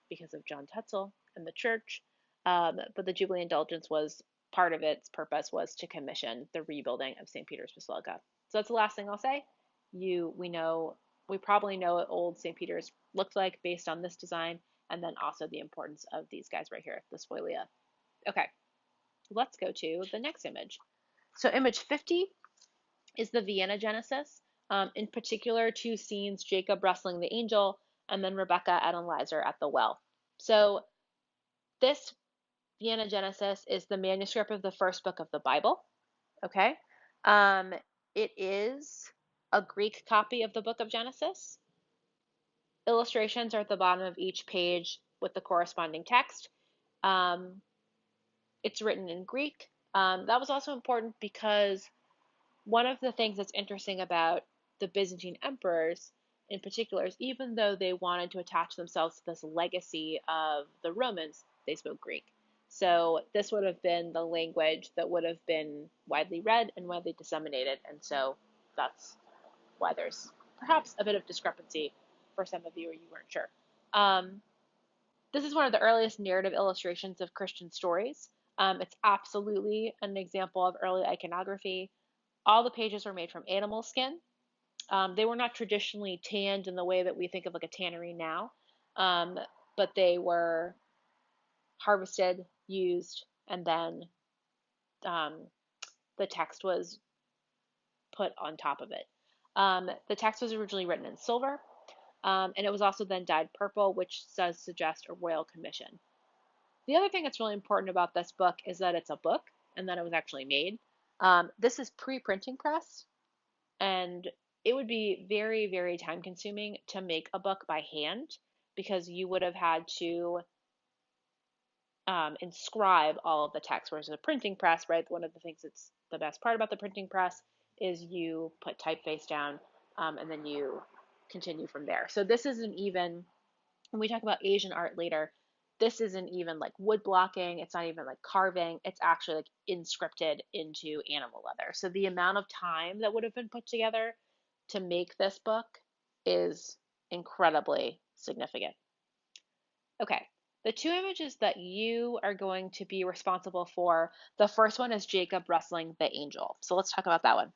because of John Tetzel and the church. But the Jubilee Indulgence was part of its purpose was to commission the rebuilding of St. Peter's Basilica. So that's the last thing I'll say. We probably know what old St. Peter's looked like based on this design, and then also the importance of these guys right here, the spolia. Okay, let's go to the next image. So image 50 is the Vienna Genesis. In particular, two scenes, Jacob wrestling the angel, and then Rebecca and Eliezer at the well. So this Vienna Genesis is the manuscript of the first book of the Bible. Okay, it is a Greek copy of the book of Genesis. Illustrations are at the bottom of each page with the corresponding text. It's written in Greek. That was also important because one of the things that's interesting about the Byzantine emperors in particular is even though they wanted to attach themselves to this legacy of the Romans, they spoke Greek. So this would have been the language that would have been widely read and widely disseminated. And so that's why there's perhaps a bit of discrepancy for some of you or you weren't sure. This is one of the earliest narrative illustrations of Christian stories. It's absolutely an example of early iconography. All the pages were made from animal skin. They were not traditionally tanned in the way that we think of like a tannery now, but they were harvested, used, and then the text was put on top of it. The text was originally written in silver, and it was also then dyed purple, which does suggest a royal commission. The other thing that's really important about this book is that it's a book and that it was actually made. This is pre-printing press, and it would be very, very time consuming to make a book by hand because you would have had to inscribe all of the text, whereas a printing press, right, one of the things that's the best part about the printing press is you put typeface down and then you continue from there. So this isn't even, when we talk about Asian art later, this isn't even like wood blocking, it's not even like carving, it's actually like inscripted into animal leather. So the amount of time that would have been put together to make this book is incredibly significant. Okay, The two images that you are going to be responsible for, the first one is Jacob wrestling the angel. So let's talk about that one.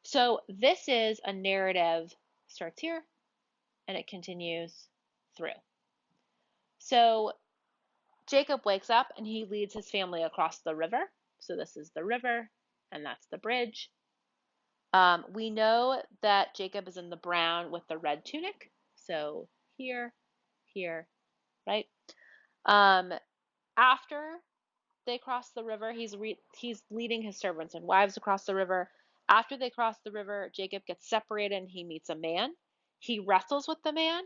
So this is a narrative, starts here and it continues through. So Jacob wakes up and he leads his family across the river. So this is the river and that's the bridge. We know that Jacob is in the brown with the red tunic. So here, here, right? After they cross the river, he's leading his servants and wives across the river. After they cross the river, Jacob gets separated and he meets a man. He wrestles with the man,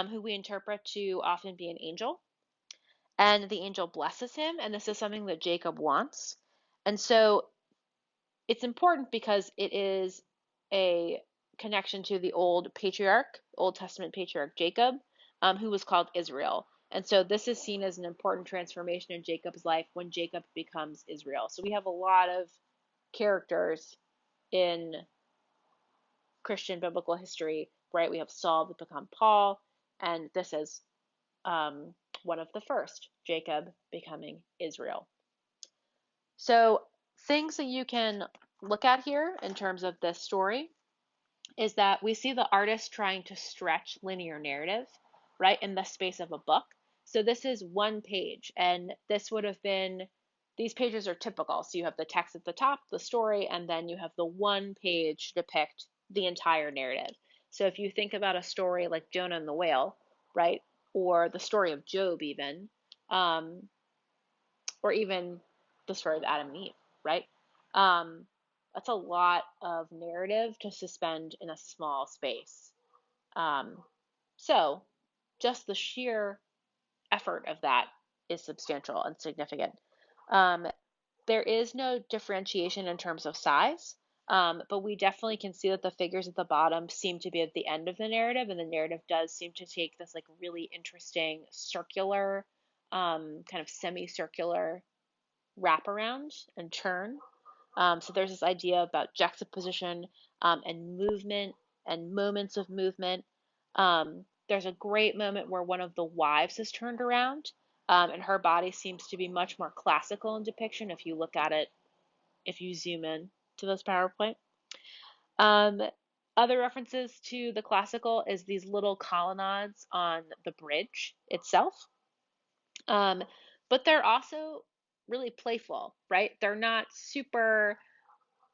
who we interpret to often be an angel. And the angel blesses him, and this is something that Jacob wants. And so it's important because it is a connection to the Old Testament patriarch Jacob, who was called Israel. And so this is seen as an important transformation in Jacob's life when Jacob becomes Israel. So we have a lot of characters in Christian biblical history, right? We have Saul that become Paul, and this is one of the first, Jacob becoming Israel. So things that you can look at here in terms of this story is that we see the artist trying to stretch linear narrative, right, in the space of a book. So this is one page, and this would have been, these pages are typical. So you have the text at the top, the story, and then you have the one page to depict the entire narrative. So if you think about a story like Jonah and the whale, right, or the story of Job even, or even the story of Adam and Eve, right? That's a lot of narrative to suspend in a small space. So just the sheer effort of that is substantial and significant. There is no differentiation in terms of size, but we definitely can see that the figures at the bottom seem to be at the end of the narrative, and the narrative does seem to take this like really interesting circular, kind of semicircular wraparound and turn. So there's this idea about juxtaposition and movement and moments of movement. There's a great moment where one of the wives is turned around, and her body seems to be much more classical in depiction if you look at it, if you zoom in to this PowerPoint. Other references to the classical is these little colonnades on the bridge itself. But they're also really playful, right? They're not super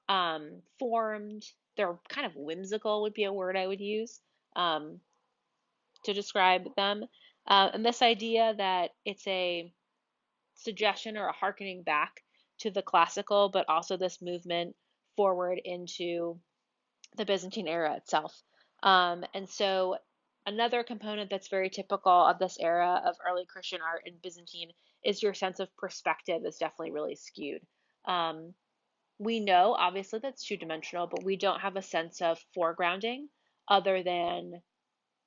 formed. They're kind of whimsical would be a word I would use to describe them. And this idea that it's a suggestion or a harkening back to the classical, but also this movement forward into the Byzantine era itself. And so another component that's very typical of this era of early Christian art in Byzantine is your sense of perspective is definitely really skewed. We know obviously that's two-dimensional, but we don't have a sense of foregrounding other than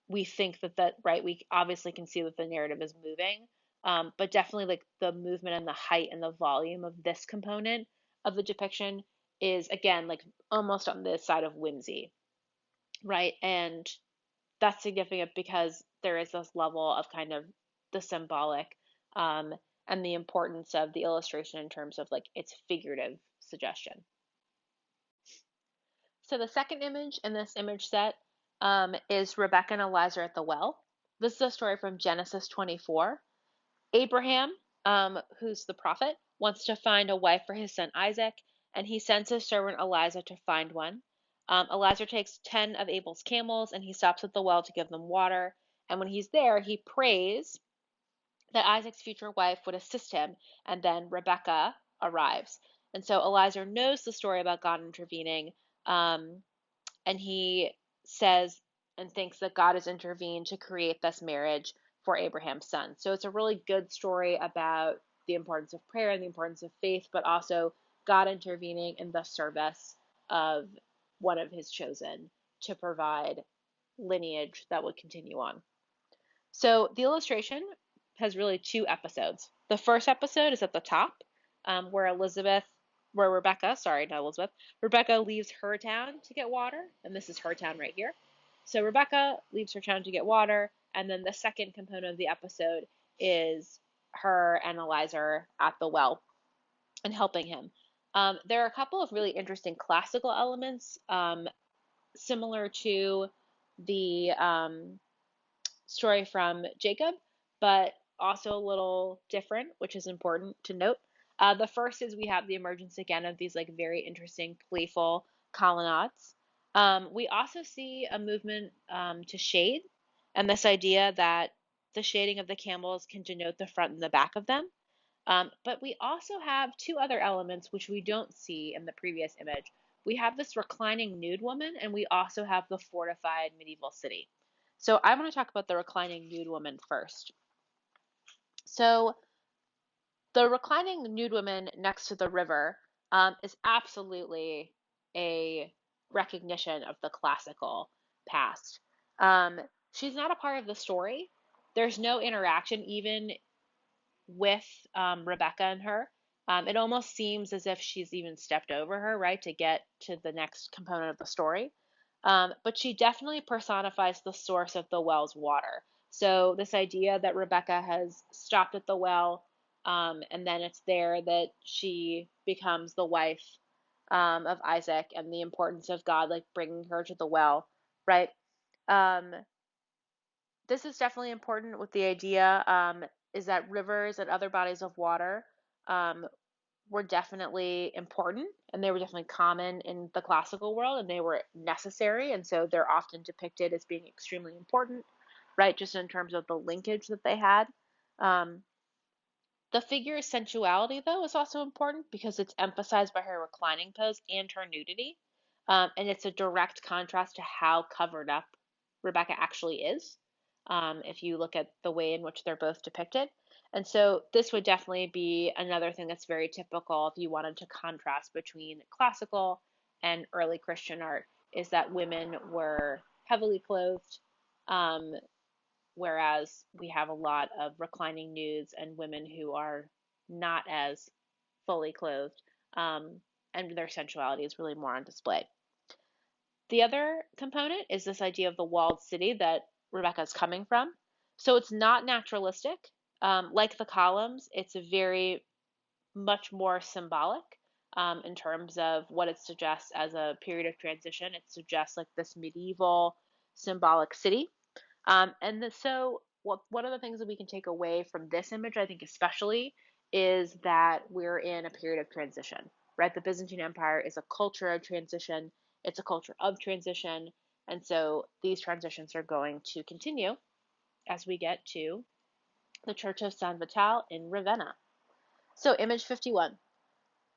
we think that right, we obviously can see that the narrative is moving, but definitely like the movement and the height and the volume of this component of the depiction is again like almost on the side of whimsy, right? And that's significant because there is this level of kind of the symbolic and the importance of the illustration in terms of like its figurative suggestion. So the second image in this image set is Rebecca and Eliezer at the well. This is a story from Genesis 24. Abraham, who's the prophet, wants to find a wife for his son Isaac, and he sends his servant Eliezer to find one. Eliezer takes 10 of Abel's camels, and he stops at the well to give them water. And when he's there, he prays that Isaac's future wife would assist him, and then Rebecca arrives. And so Eliezer knows the story about God intervening, and he says and thinks that God has intervened to create this marriage for Abraham's son. So it's a really good story about the importance of prayer and the importance of faith, but also God intervening in the service of one of his chosen to provide lineage that would continue on. So the illustration has really two episodes. The first episode is at the top, where Rebecca leaves her town to get water, and this is her town right here. So Rebecca leaves her town to get water, and then the second component of the episode is her and Eliezer at the well and helping him. There are a couple of really interesting classical elements similar to the story from Jacob, but also a little different, which is important to note. The first is we have the emergence again of these like very interesting, playful colonnades. We also see a movement to shade, and this idea that the shading of the camels can denote the front and the back of them. But we also have two other elements which we don't see in the previous image. We have this reclining nude woman, and we also have the fortified medieval city. So I want to talk about the reclining nude woman first. So the reclining nude woman next to the river is absolutely a recognition of the classical past. Um, she's not a part of the story. There's no interaction even with Rebecca and her. It almost seems as if she's even stepped over her, right, to get to the next component of the story. But she definitely personifies the source of the well's water. So this idea that Rebecca has stopped at the well, and then it's there that she becomes the wife of Isaac, and the importance of God like bringing her to the well, right? Um, this is definitely important with the idea is that rivers and other bodies of water um, were definitely important, and they were definitely common in the classical world, and they were necessary, and so they're often depicted as being extremely important, right, just in terms of the linkage that they had. Um, the figure's sensuality, though, is also important because it's emphasized by her reclining pose and her nudity. And it's a direct contrast to how covered up Rebecca actually is, if you look at the way in which they're both depicted. And so this would definitely be another thing that's very typical if you wanted to contrast between classical and early Christian art, is that women were heavily clothed, um, whereas we have a lot of reclining nudes and women who are not as fully clothed, um, and their sensuality is really more on display. The other component is this idea of the walled city that Rebecca is coming from. So it's not naturalistic. Like the columns, it's very much more symbolic in terms of what it suggests as a period of transition. It suggests like this medieval symbolic city. So one of the things that we can take away from this image, I think especially, is that we're in a period of transition, right? The Byzantine Empire is a culture of transition. It's a culture of transition. And so these transitions are going to continue as we get to the Church of San Vital in Ravenna. So image 51.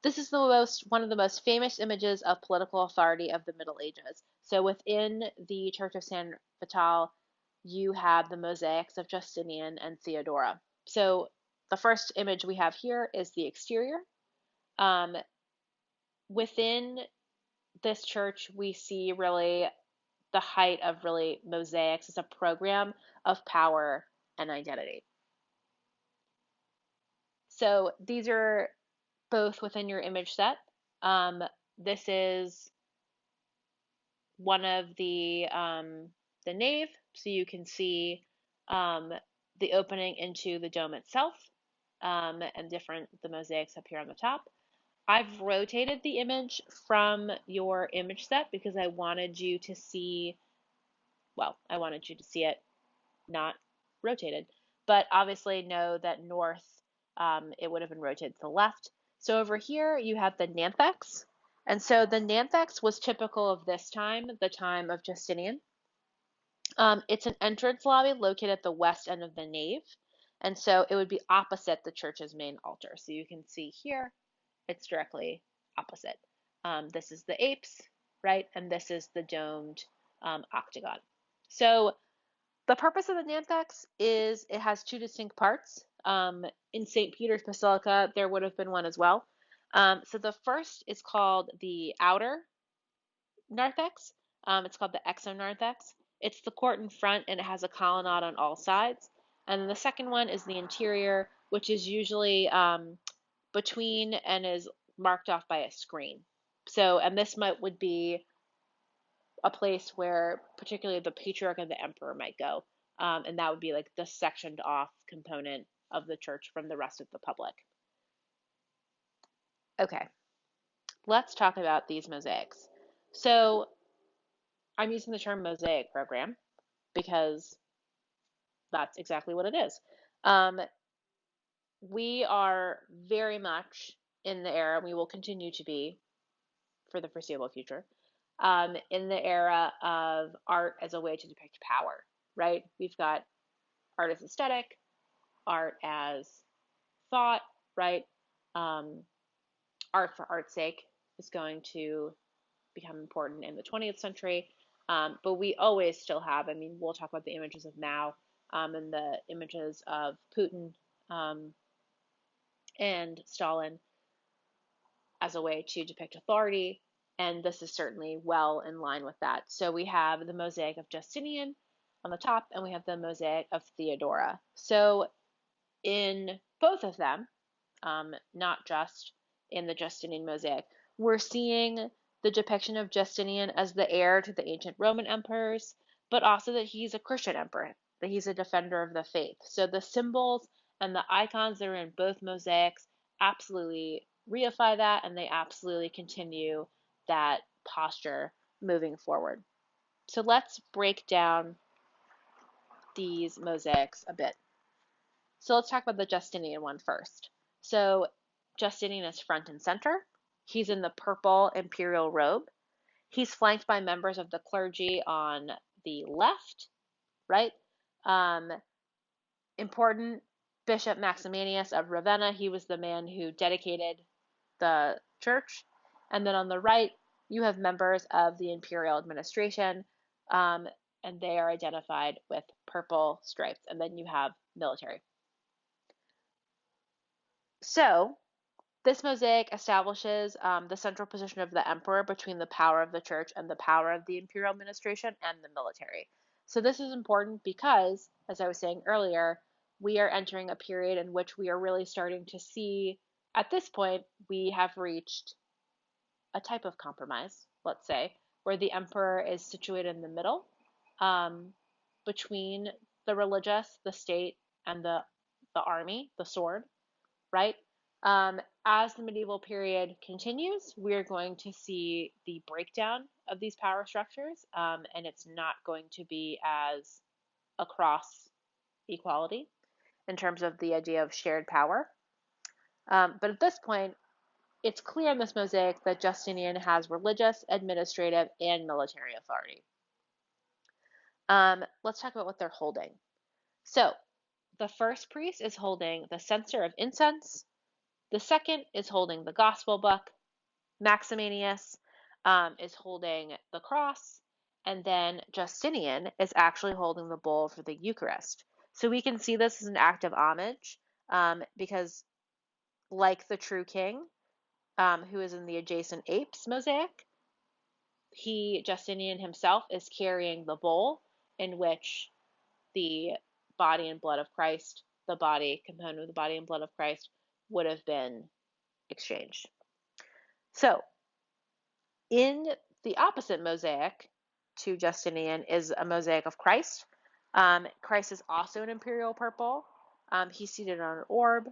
This is one of the most famous images of political authority of the Middle Ages. So within the Church of San Vital, you have the mosaics of Justinian and Theodora. So the first image we have here is the exterior. Um, within this church, we see really the height of really mosaics as a program of power and identity. So these are both within your image set. This is one of the nave, so you can see um, the opening into the dome itself, and the mosaics up here on the top. I've rotated the image from your image set because I wanted you to see, well, I wanted you to see it not rotated, but obviously know that north, it would have been rotated to the left. So over here you have the Nanthex. And so the Nanthex was typical of this time, the time of Justinian. It's an entrance lobby located at the west end of the nave. And so it would be opposite the church's main altar. So you can see here, it's directly opposite. This is the apse, right? And this is the domed octagon. So the purpose of the Nanthex is it has two distinct parts. In St. Peter's Basilica, there would have been one as well. So the first is called the outer narthex. It's called the exonarthex. It's the court in front, and it has a colonnade on all sides. And then the second one is the interior, which is usually between and is marked off by a screen. So, and this would be a place where particularly the patriarch and the emperor might go and that would be like the sectioned off component of the church from the rest of the public. Okay, let's talk about these mosaics. So I'm using the term mosaic program because that's exactly what it is. We are very much in the era, and we will continue to be for the foreseeable future, in the era of art as a way to depict power, right? We've got art as aesthetic, art as thought, right? Um, art for art's sake is going to become important in the 20th century. But we always still have, I mean, we'll talk about the images of Mao and the images of Putin and Stalin as a way to depict authority. And this is certainly well in line with that. So we have the mosaic of Justinian on the top, and we have the mosaic of Theodora. So in both of them, not just in the Justinian mosaic, we're seeing the depiction of Justinian as the heir to the ancient Roman emperors, but also that he's a Christian emperor, that he's a defender of the faith. So the symbols and the icons that are in both mosaics absolutely reify that, and they absolutely continue that posture moving forward. So let's break down these mosaics a bit. So let's talk about the Justinian one first. So Justinian is front and center. He's in the purple imperial robe. He's flanked by members of the clergy on the left, right? Important Bishop Maximianus of Ravenna. He was the man who dedicated the church. And then on the right, you have members of the imperial administration, and they are identified with purple stripes. And then you have military. So this mosaic establishes the central position of the emperor between the power of the church and the power of the imperial administration and the military. So this is important because, as I was saying earlier, we are entering a period in which we are really starting to see, at this point, we have reached a type of compromise, let's say, where the emperor is situated in the middle between the religious, the state, and the army, the sword, right? As the medieval period continues, we're going to see the breakdown of these power structures, and it's not going to be as across equality in terms of the idea of shared power. But at this point, it's clear in this mosaic that Justinian has religious, administrative, and military authority. Let's talk about what they're holding. So, the first priest is holding the censer of incense. The second is holding the gospel book. Maximianus is holding the cross. And then Justinian is actually holding the bowl for the Eucharist. So we can see this as an act of homage because, like the true king, who is in the adjacent apes mosaic, Justinian himself, is carrying the bowl in which the body and blood of Christ, the body component of the body and blood of Christ, would have been exchanged. So, in the opposite mosaic to Justinian is a mosaic of Christ. Christ is also an imperial purple. He's seated on an orb,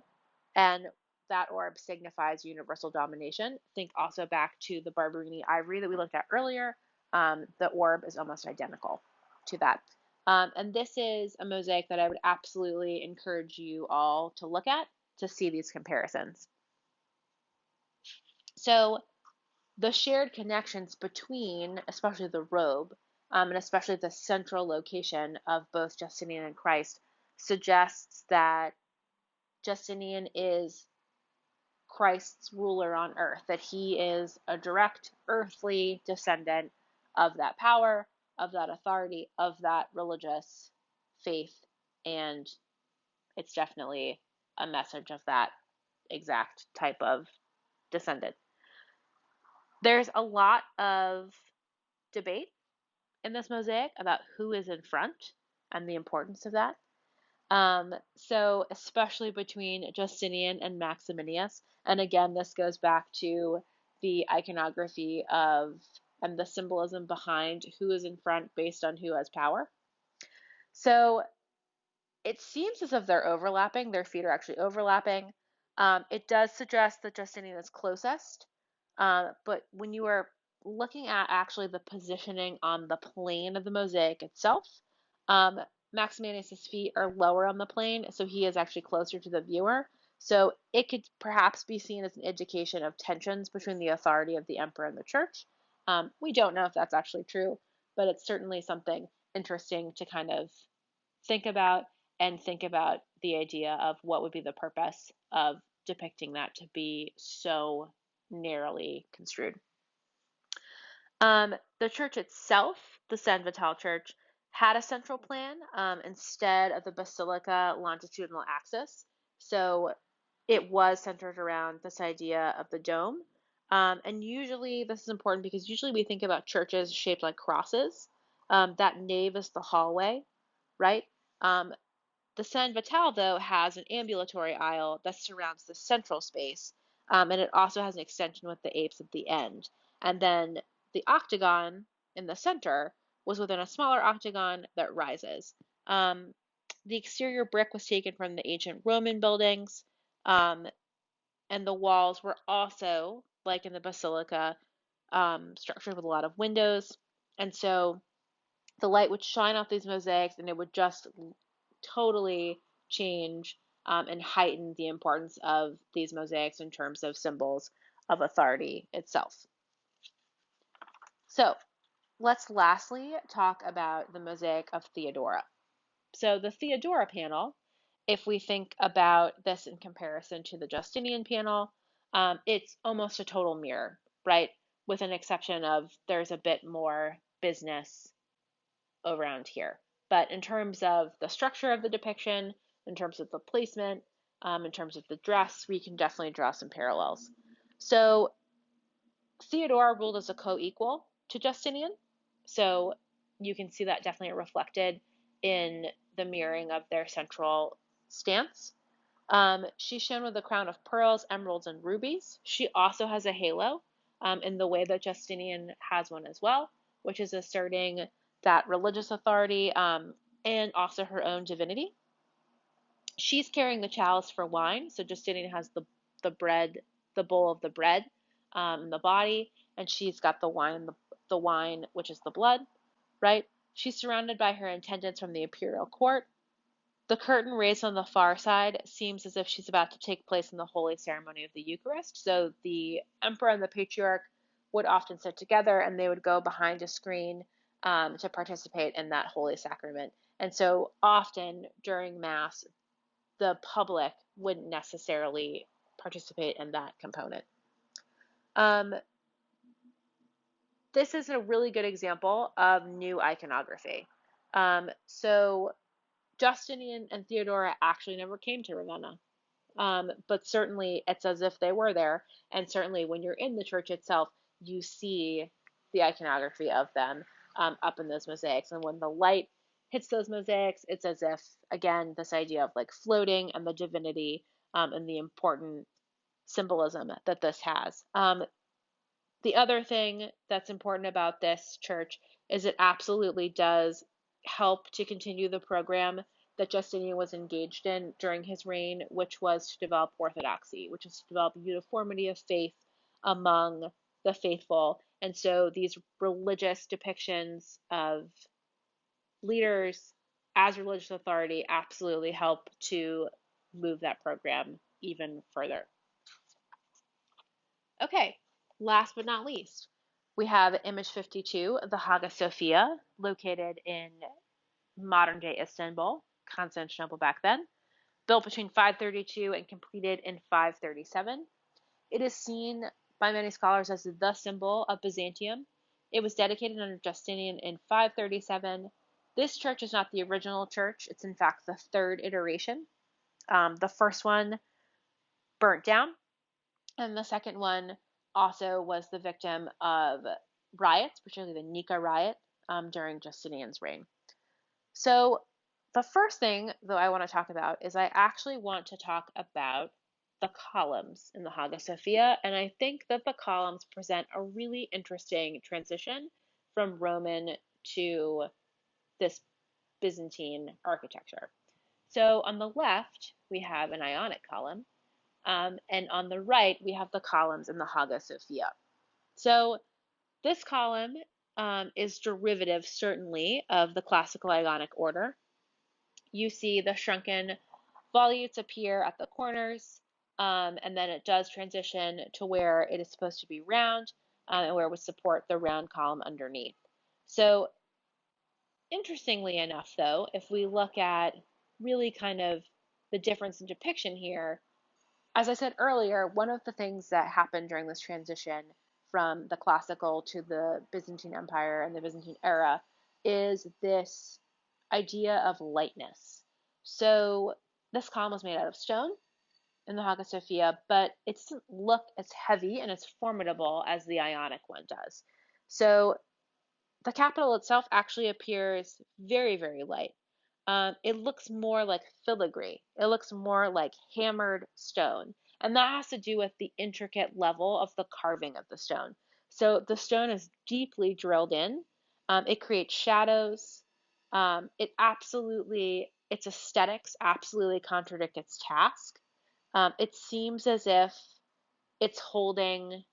and that orb signifies universal domination. Think also back to the Barberini ivory that we looked at earlier. The orb is almost identical to that. And this is a mosaic that I would absolutely encourage you all to look at to see these comparisons. So the shared connections between, especially the robe, and especially the central location of both Justinian and Christ, suggests that Justinian is Christ's ruler on earth, that he is a direct earthly descendant of that power, of that authority, of that religious faith, and it's definitely a message of that exact type of descendant. There's a lot of debate in this mosaic about who is in front and the importance of that. So especially between Justinian and Maximianus, and again, this goes back to the iconography of and the symbolism behind who is in front based on who has power. So it seems as if they're overlapping. Their feet are actually overlapping. It does suggest that Justinian is closest, but when you are looking at actually the positioning on the plane of the mosaic itself, um, Maximianus's feet are lower on the plane, so he is actually closer to the viewer. So it could perhaps be seen as an indication of tensions between the authority of the emperor and the church. We don't know if that's actually true, but it's certainly something interesting to kind of think about and think about the idea of what would be the purpose of depicting that to be so narrowly construed. The church itself, the San Vital Church, had a central plan instead of the basilica longitudinal axis. So it was centered around this idea of the dome. And usually, this is important because usually we think about churches shaped like crosses. That nave is the hallway, right? Um, the San Vital, though, has an ambulatory aisle that surrounds the central space, and it also has an extension with the apse at the end. And then the octagon in the center was within a smaller octagon that rises. Um, the exterior brick was taken from the ancient Roman buildings, and the walls were also, like in the basilica, structured with a lot of windows. And so the light would shine off these mosaics and it would just totally change and heighten the importance of these mosaics in terms of symbols of authority itself. So let's lastly talk about the mosaic of Theodora. So the Theodora panel, if we think about this in comparison to the Justinian panel, it's almost a total mirror, right? With an exception of there's a bit more business around here. But in terms of the structure of the depiction, in terms of the placement, in terms of the dress, we can definitely draw some parallels. So Theodora ruled as a co-equal to Justinian. So you can see that definitely reflected in the mirroring of their central stance. She's shown with a crown of pearls, emeralds, and rubies. She also has a halo in the way that Justinian has one as well, which is asserting that religious authority and also her own divinity. She's carrying the chalice for wine, so Justinian has the bread, the bowl of the bread, the body, and she's got the wine, which is the blood, right? She's surrounded by her attendants from the imperial court. The curtain raised on the far side seems as if she's about to take place in the holy ceremony of the Eucharist. So the emperor and the patriarch would often sit together and they would go behind a screen to participate in that holy sacrament. And so often during Mass, the public wouldn't necessarily participate in that component. This is a really good example of new iconography. So Justinian and Theodora actually never came to Ravenna. But certainly it's as if they were there. And certainly when you're in the church itself, you see the iconography of them up in those mosaics. And when the light hits those mosaics, it's as if, again, this idea of like floating and the divinity and the important symbolism that this has. The other thing that's important about this church is it absolutely does help to continue the program that Justinian was engaged in during his reign, which was to develop orthodoxy, which is to develop uniformity of faith among the faithful. And so these religious depictions of leaders as religious authority absolutely help to move that program even further. Okay, last but not least, we have image 52, the Hagia Sophia, located in modern day Istanbul, Constantinople back then, built between 532 and completed in 537. It is seen by many scholars as the symbol of Byzantium. It was dedicated under Justinian in 537. This church is not the original church, it's in fact the third iteration. The first one burnt down, and the second one also was the victim of riots, particularly the Nika riot during Justinian's reign. So the first thing, though, I want to talk about is I actually want to talk about the columns in the Hagia Sophia, and I think that the columns present a really interesting transition from Roman to this Byzantine architecture. So on the left, we have an Ionic column, and on the right, we have the columns in the Hagia Sophia. So this column is derivative, certainly, of the classical Ionic order. You see the shrunken volutes appear at the corners, and then it does transition to where it is supposed to be round, and where it would support the round column underneath. So interestingly enough, though, if we look at really kind of the difference in depiction here, as I said earlier, one of the things that happened during this transition from the classical to the Byzantine Empire and the Byzantine era is this idea of lightness. So this column was made out of stone in the Hagia Sophia, but it doesn't look as heavy and as formidable as the Ionic one does. So the capital itself actually appears very, very light. It looks more like filigree. It looks more like hammered stone. And that has to do with the intricate level of the carving of the stone. So the stone is deeply drilled in. It creates shadows. Its aesthetics absolutely contradict its task. It seems as if it's holding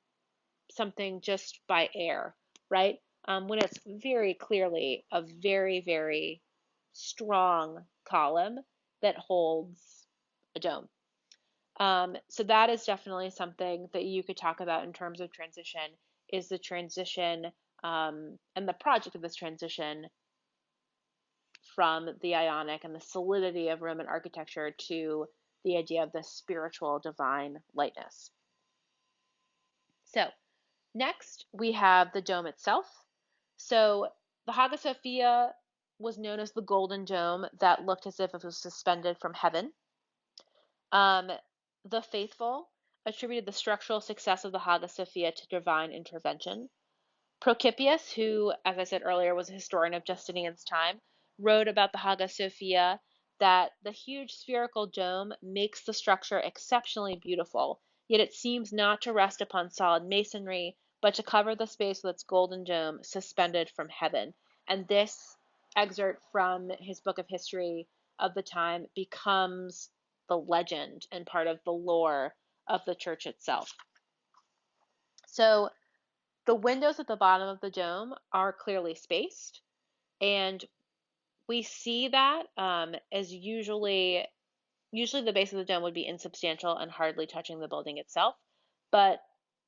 something just by air, right? When it's very clearly a very, very strong column that holds a dome. So that is definitely something that you could talk about in terms of transition, is the transition and the project of this transition from the Ionic and the solidity of Roman architecture to the idea of the spiritual divine lightness. So next, we have the dome itself. So the Hagia Sophia was known as the Golden Dome that looked as if it was suspended from heaven. The faithful attributed the structural success of the Hagia Sophia to divine intervention. Procopius, who, as I said earlier, was a historian of Justinian's time, wrote about the Hagia Sophia that the huge spherical dome makes the structure exceptionally beautiful, yet it seems not to rest upon solid masonry, but to cover the space with its golden dome suspended from heaven. And this excerpt from his book of history of the time becomes the legend and part of the lore of the church itself. So the windows at the bottom of the dome are clearly spaced, and we see that as usually the base of the dome would be insubstantial and hardly touching the building itself, but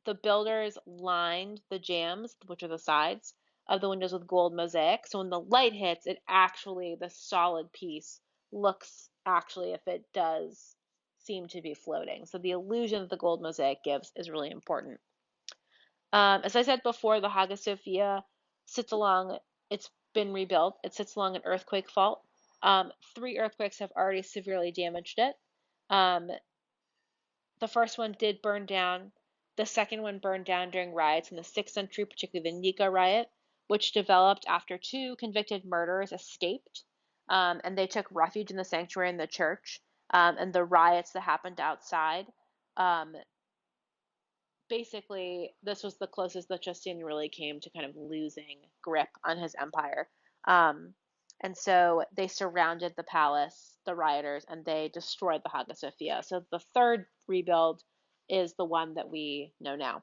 the builders lined the jambs, which are the sides of the windows, with gold mosaic. So when the light hits, the solid piece looks actually if it does seem to be floating. So the illusion that the gold mosaic gives is really important. As I said before, the Hagia Sophia it's been rebuilt. It sits along an earthquake fault. 3 earthquakes have already severely damaged it. The first one did burn down. The second one burned down during riots in the 6th century, particularly the Nika riot, which developed after 2 convicted murderers escaped, and they took refuge in the sanctuary in the church. And the riots that happened outside, basically, this was the closest that Justinian really came to kind of losing grip on his empire. And so they surrounded the palace, the rioters, and they destroyed the Hagia Sophia. So the third rebuild is the one that we know now.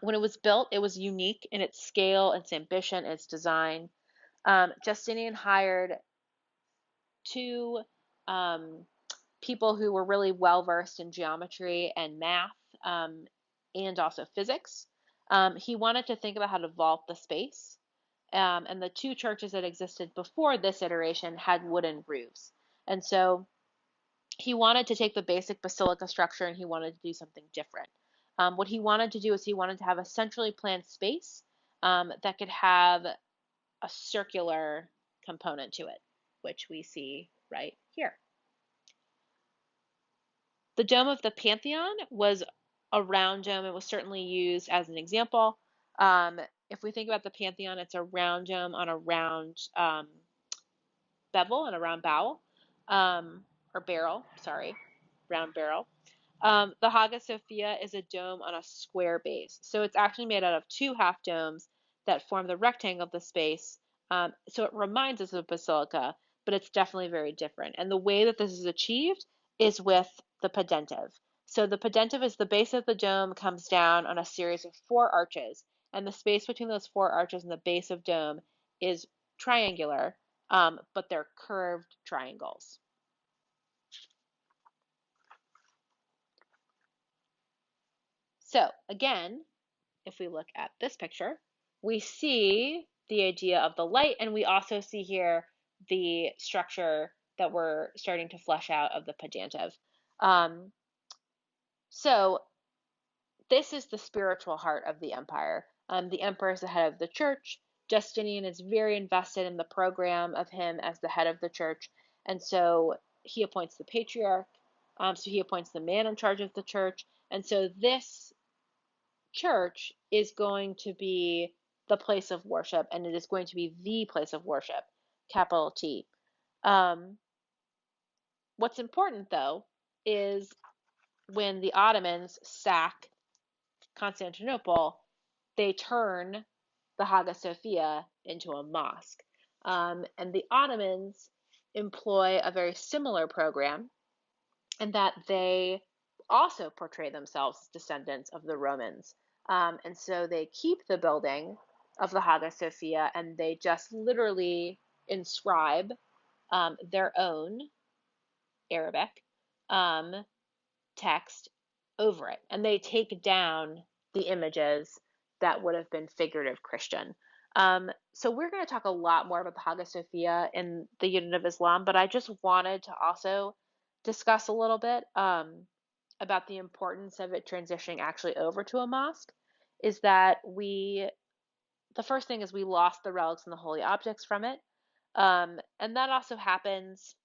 When it was built, it was unique in its scale, its ambition, its design. Justinian hired 2 people who were really well versed in geometry and math, and also physics. He wanted to think about how to vault the space. And the 2 churches that existed before this iteration had wooden roofs. And so he wanted to take the basic basilica structure and he wanted to do something different. What he wanted to do is he wanted to have a centrally planned space that could have a circular component to it, which we see right here. The dome of the Pantheon was a round dome. It was certainly used as an example. If we think about the Pantheon, it's a round dome on a round bevel and a round barrel, round barrel. The Hagia Sophia is a dome on a square base. So it's actually made out of 2 half domes that form the rectangle of the space, So it reminds us of a basilica, but it's definitely very different. And the way that this is achieved is with the pedentive. So the pedentive is the base of the dome comes down on a series of 4 arches, and the space between those 4 arches and the base of dome is triangular, but they're curved triangles. So again, if we look at this picture, we see the idea of the light, and we also see here the structure that we're starting to flesh out of the pedantive. So this is the spiritual heart of the empire. The emperor is the head of the church. Justinian is very invested in the program of him as the head of the church, and so he appoints the patriarch. So he appoints the man in charge of the church, and so this church is going to be the place of worship, and it is going to be the place of worship, capital T. What's important, though, is when the Ottomans sack Constantinople, they turn the Hagia Sophia into a mosque. And the Ottomans employ a very similar program in that they also portray themselves as descendants of the Romans. And so they keep the building of the Hagia Sophia, and they just literally inscribe their own Arabic text over it. And they take down the images that would have been figurative Christian. So we're going to talk a lot more about the Hagia Sophia in the Unit of Islam, but I just wanted to also discuss a little bit about the importance of it transitioning actually over to a mosque. Is that the first thing is we lost the relics and the holy objects from it. And that also happens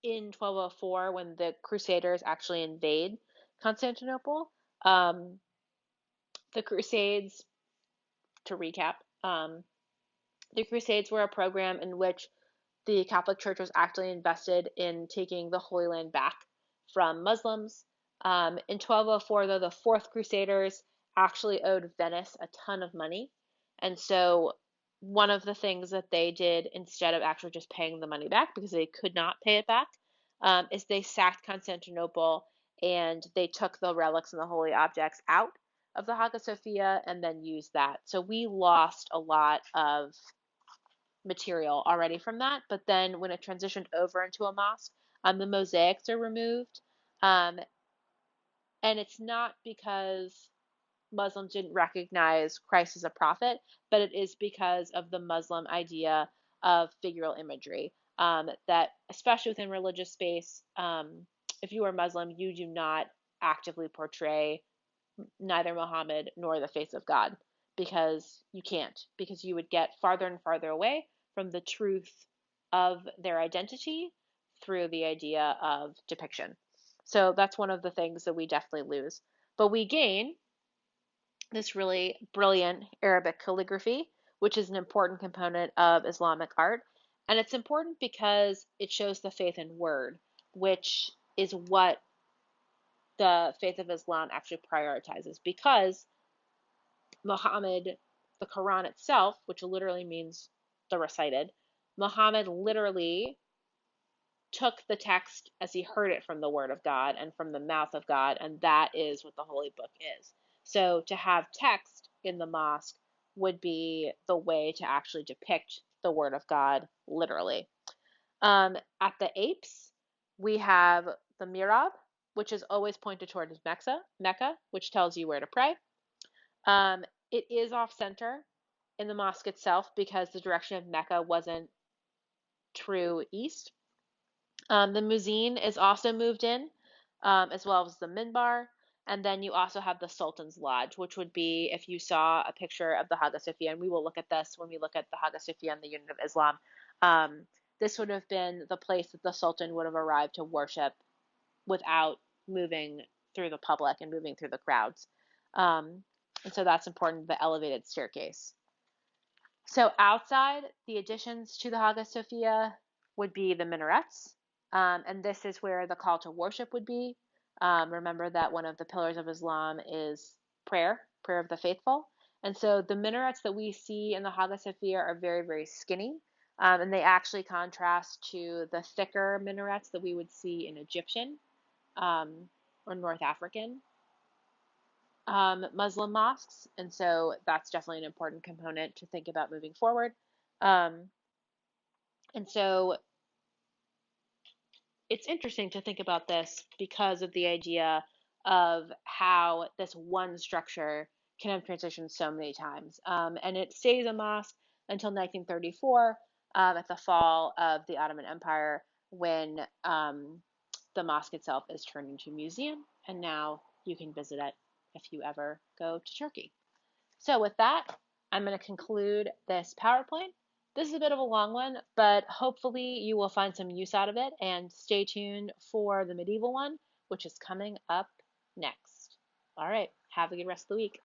in 1204 when the Crusaders actually invade Constantinople. The Crusades, to recap, the Crusades were a program in which the Catholic Church was actually invested in taking the Holy Land back from Muslims. In 1204, though, the Fourth Crusaders actually owed Venice a ton of money. And so one of the things that they did instead of actually just paying the money back, because they could not pay it back, is they sacked Constantinople and they took the relics and the holy objects out of the Hagia Sophia and then used that. So we lost a lot of material already from that, but then when it transitioned over into a mosque, the mosaics are removed. And it's not because Muslims didn't recognize Christ as a prophet, but it is because of the Muslim idea of figural imagery. That, especially within religious space, if you are Muslim, you do not actively portray neither Muhammad nor the face of God, because you can't, because you would get farther and farther away from the truth of their identity through the idea of depiction. So that's one of the things that we definitely lose. But we gain this really brilliant Arabic calligraphy, which is an important component of Islamic art. And it's important because it shows the faith in word, which is what the faith of Islam actually prioritizes, because Muhammad, the Quran itself, which literally means the recited, Muhammad literally took the text as he heard it from the word of God and from the mouth of God, and that is what the holy book is. So to have text in the mosque would be the way to actually depict the word of God literally. At the apse, we have the mihrab, which is always pointed towards Mecca, which tells you where to pray. It is off center in the mosque itself because the direction of Mecca wasn't true east. The muezzin is also moved in, as well as the minbar. And then you also have the Sultan's Lodge, which would be if you saw a picture of the Hagia Sophia, and we will look at this when we look at the Hagia Sophia and the Unit of Islam. This would have been the place that the Sultan would have arrived to worship without moving through the public and moving through the crowds. And so that's important, the elevated staircase. So outside, the additions to the Hagia Sophia would be the minarets. And this is where the call to worship would be. Remember that one of the pillars of Islam is prayer of the faithful. And so the minarets that we see in the Hagia Sophia are very, very skinny. And they actually contrast to the thicker minarets that we would see in Egyptian or North African Muslim mosques. And so that's definitely an important component to think about moving forward. Um, and so it's interesting to think about this because of the idea of how this one structure can have transitioned so many times. And it stays a mosque until 1934 at the fall of the Ottoman Empire when the mosque itself is turned into a museum. And now you can visit it if you ever go to Turkey. So with that, I'm going to conclude this PowerPoint. This is a bit of a long one, but hopefully you will find some use out of it, and stay tuned for the medieval one, which is coming up next. All right, have a good rest of the week.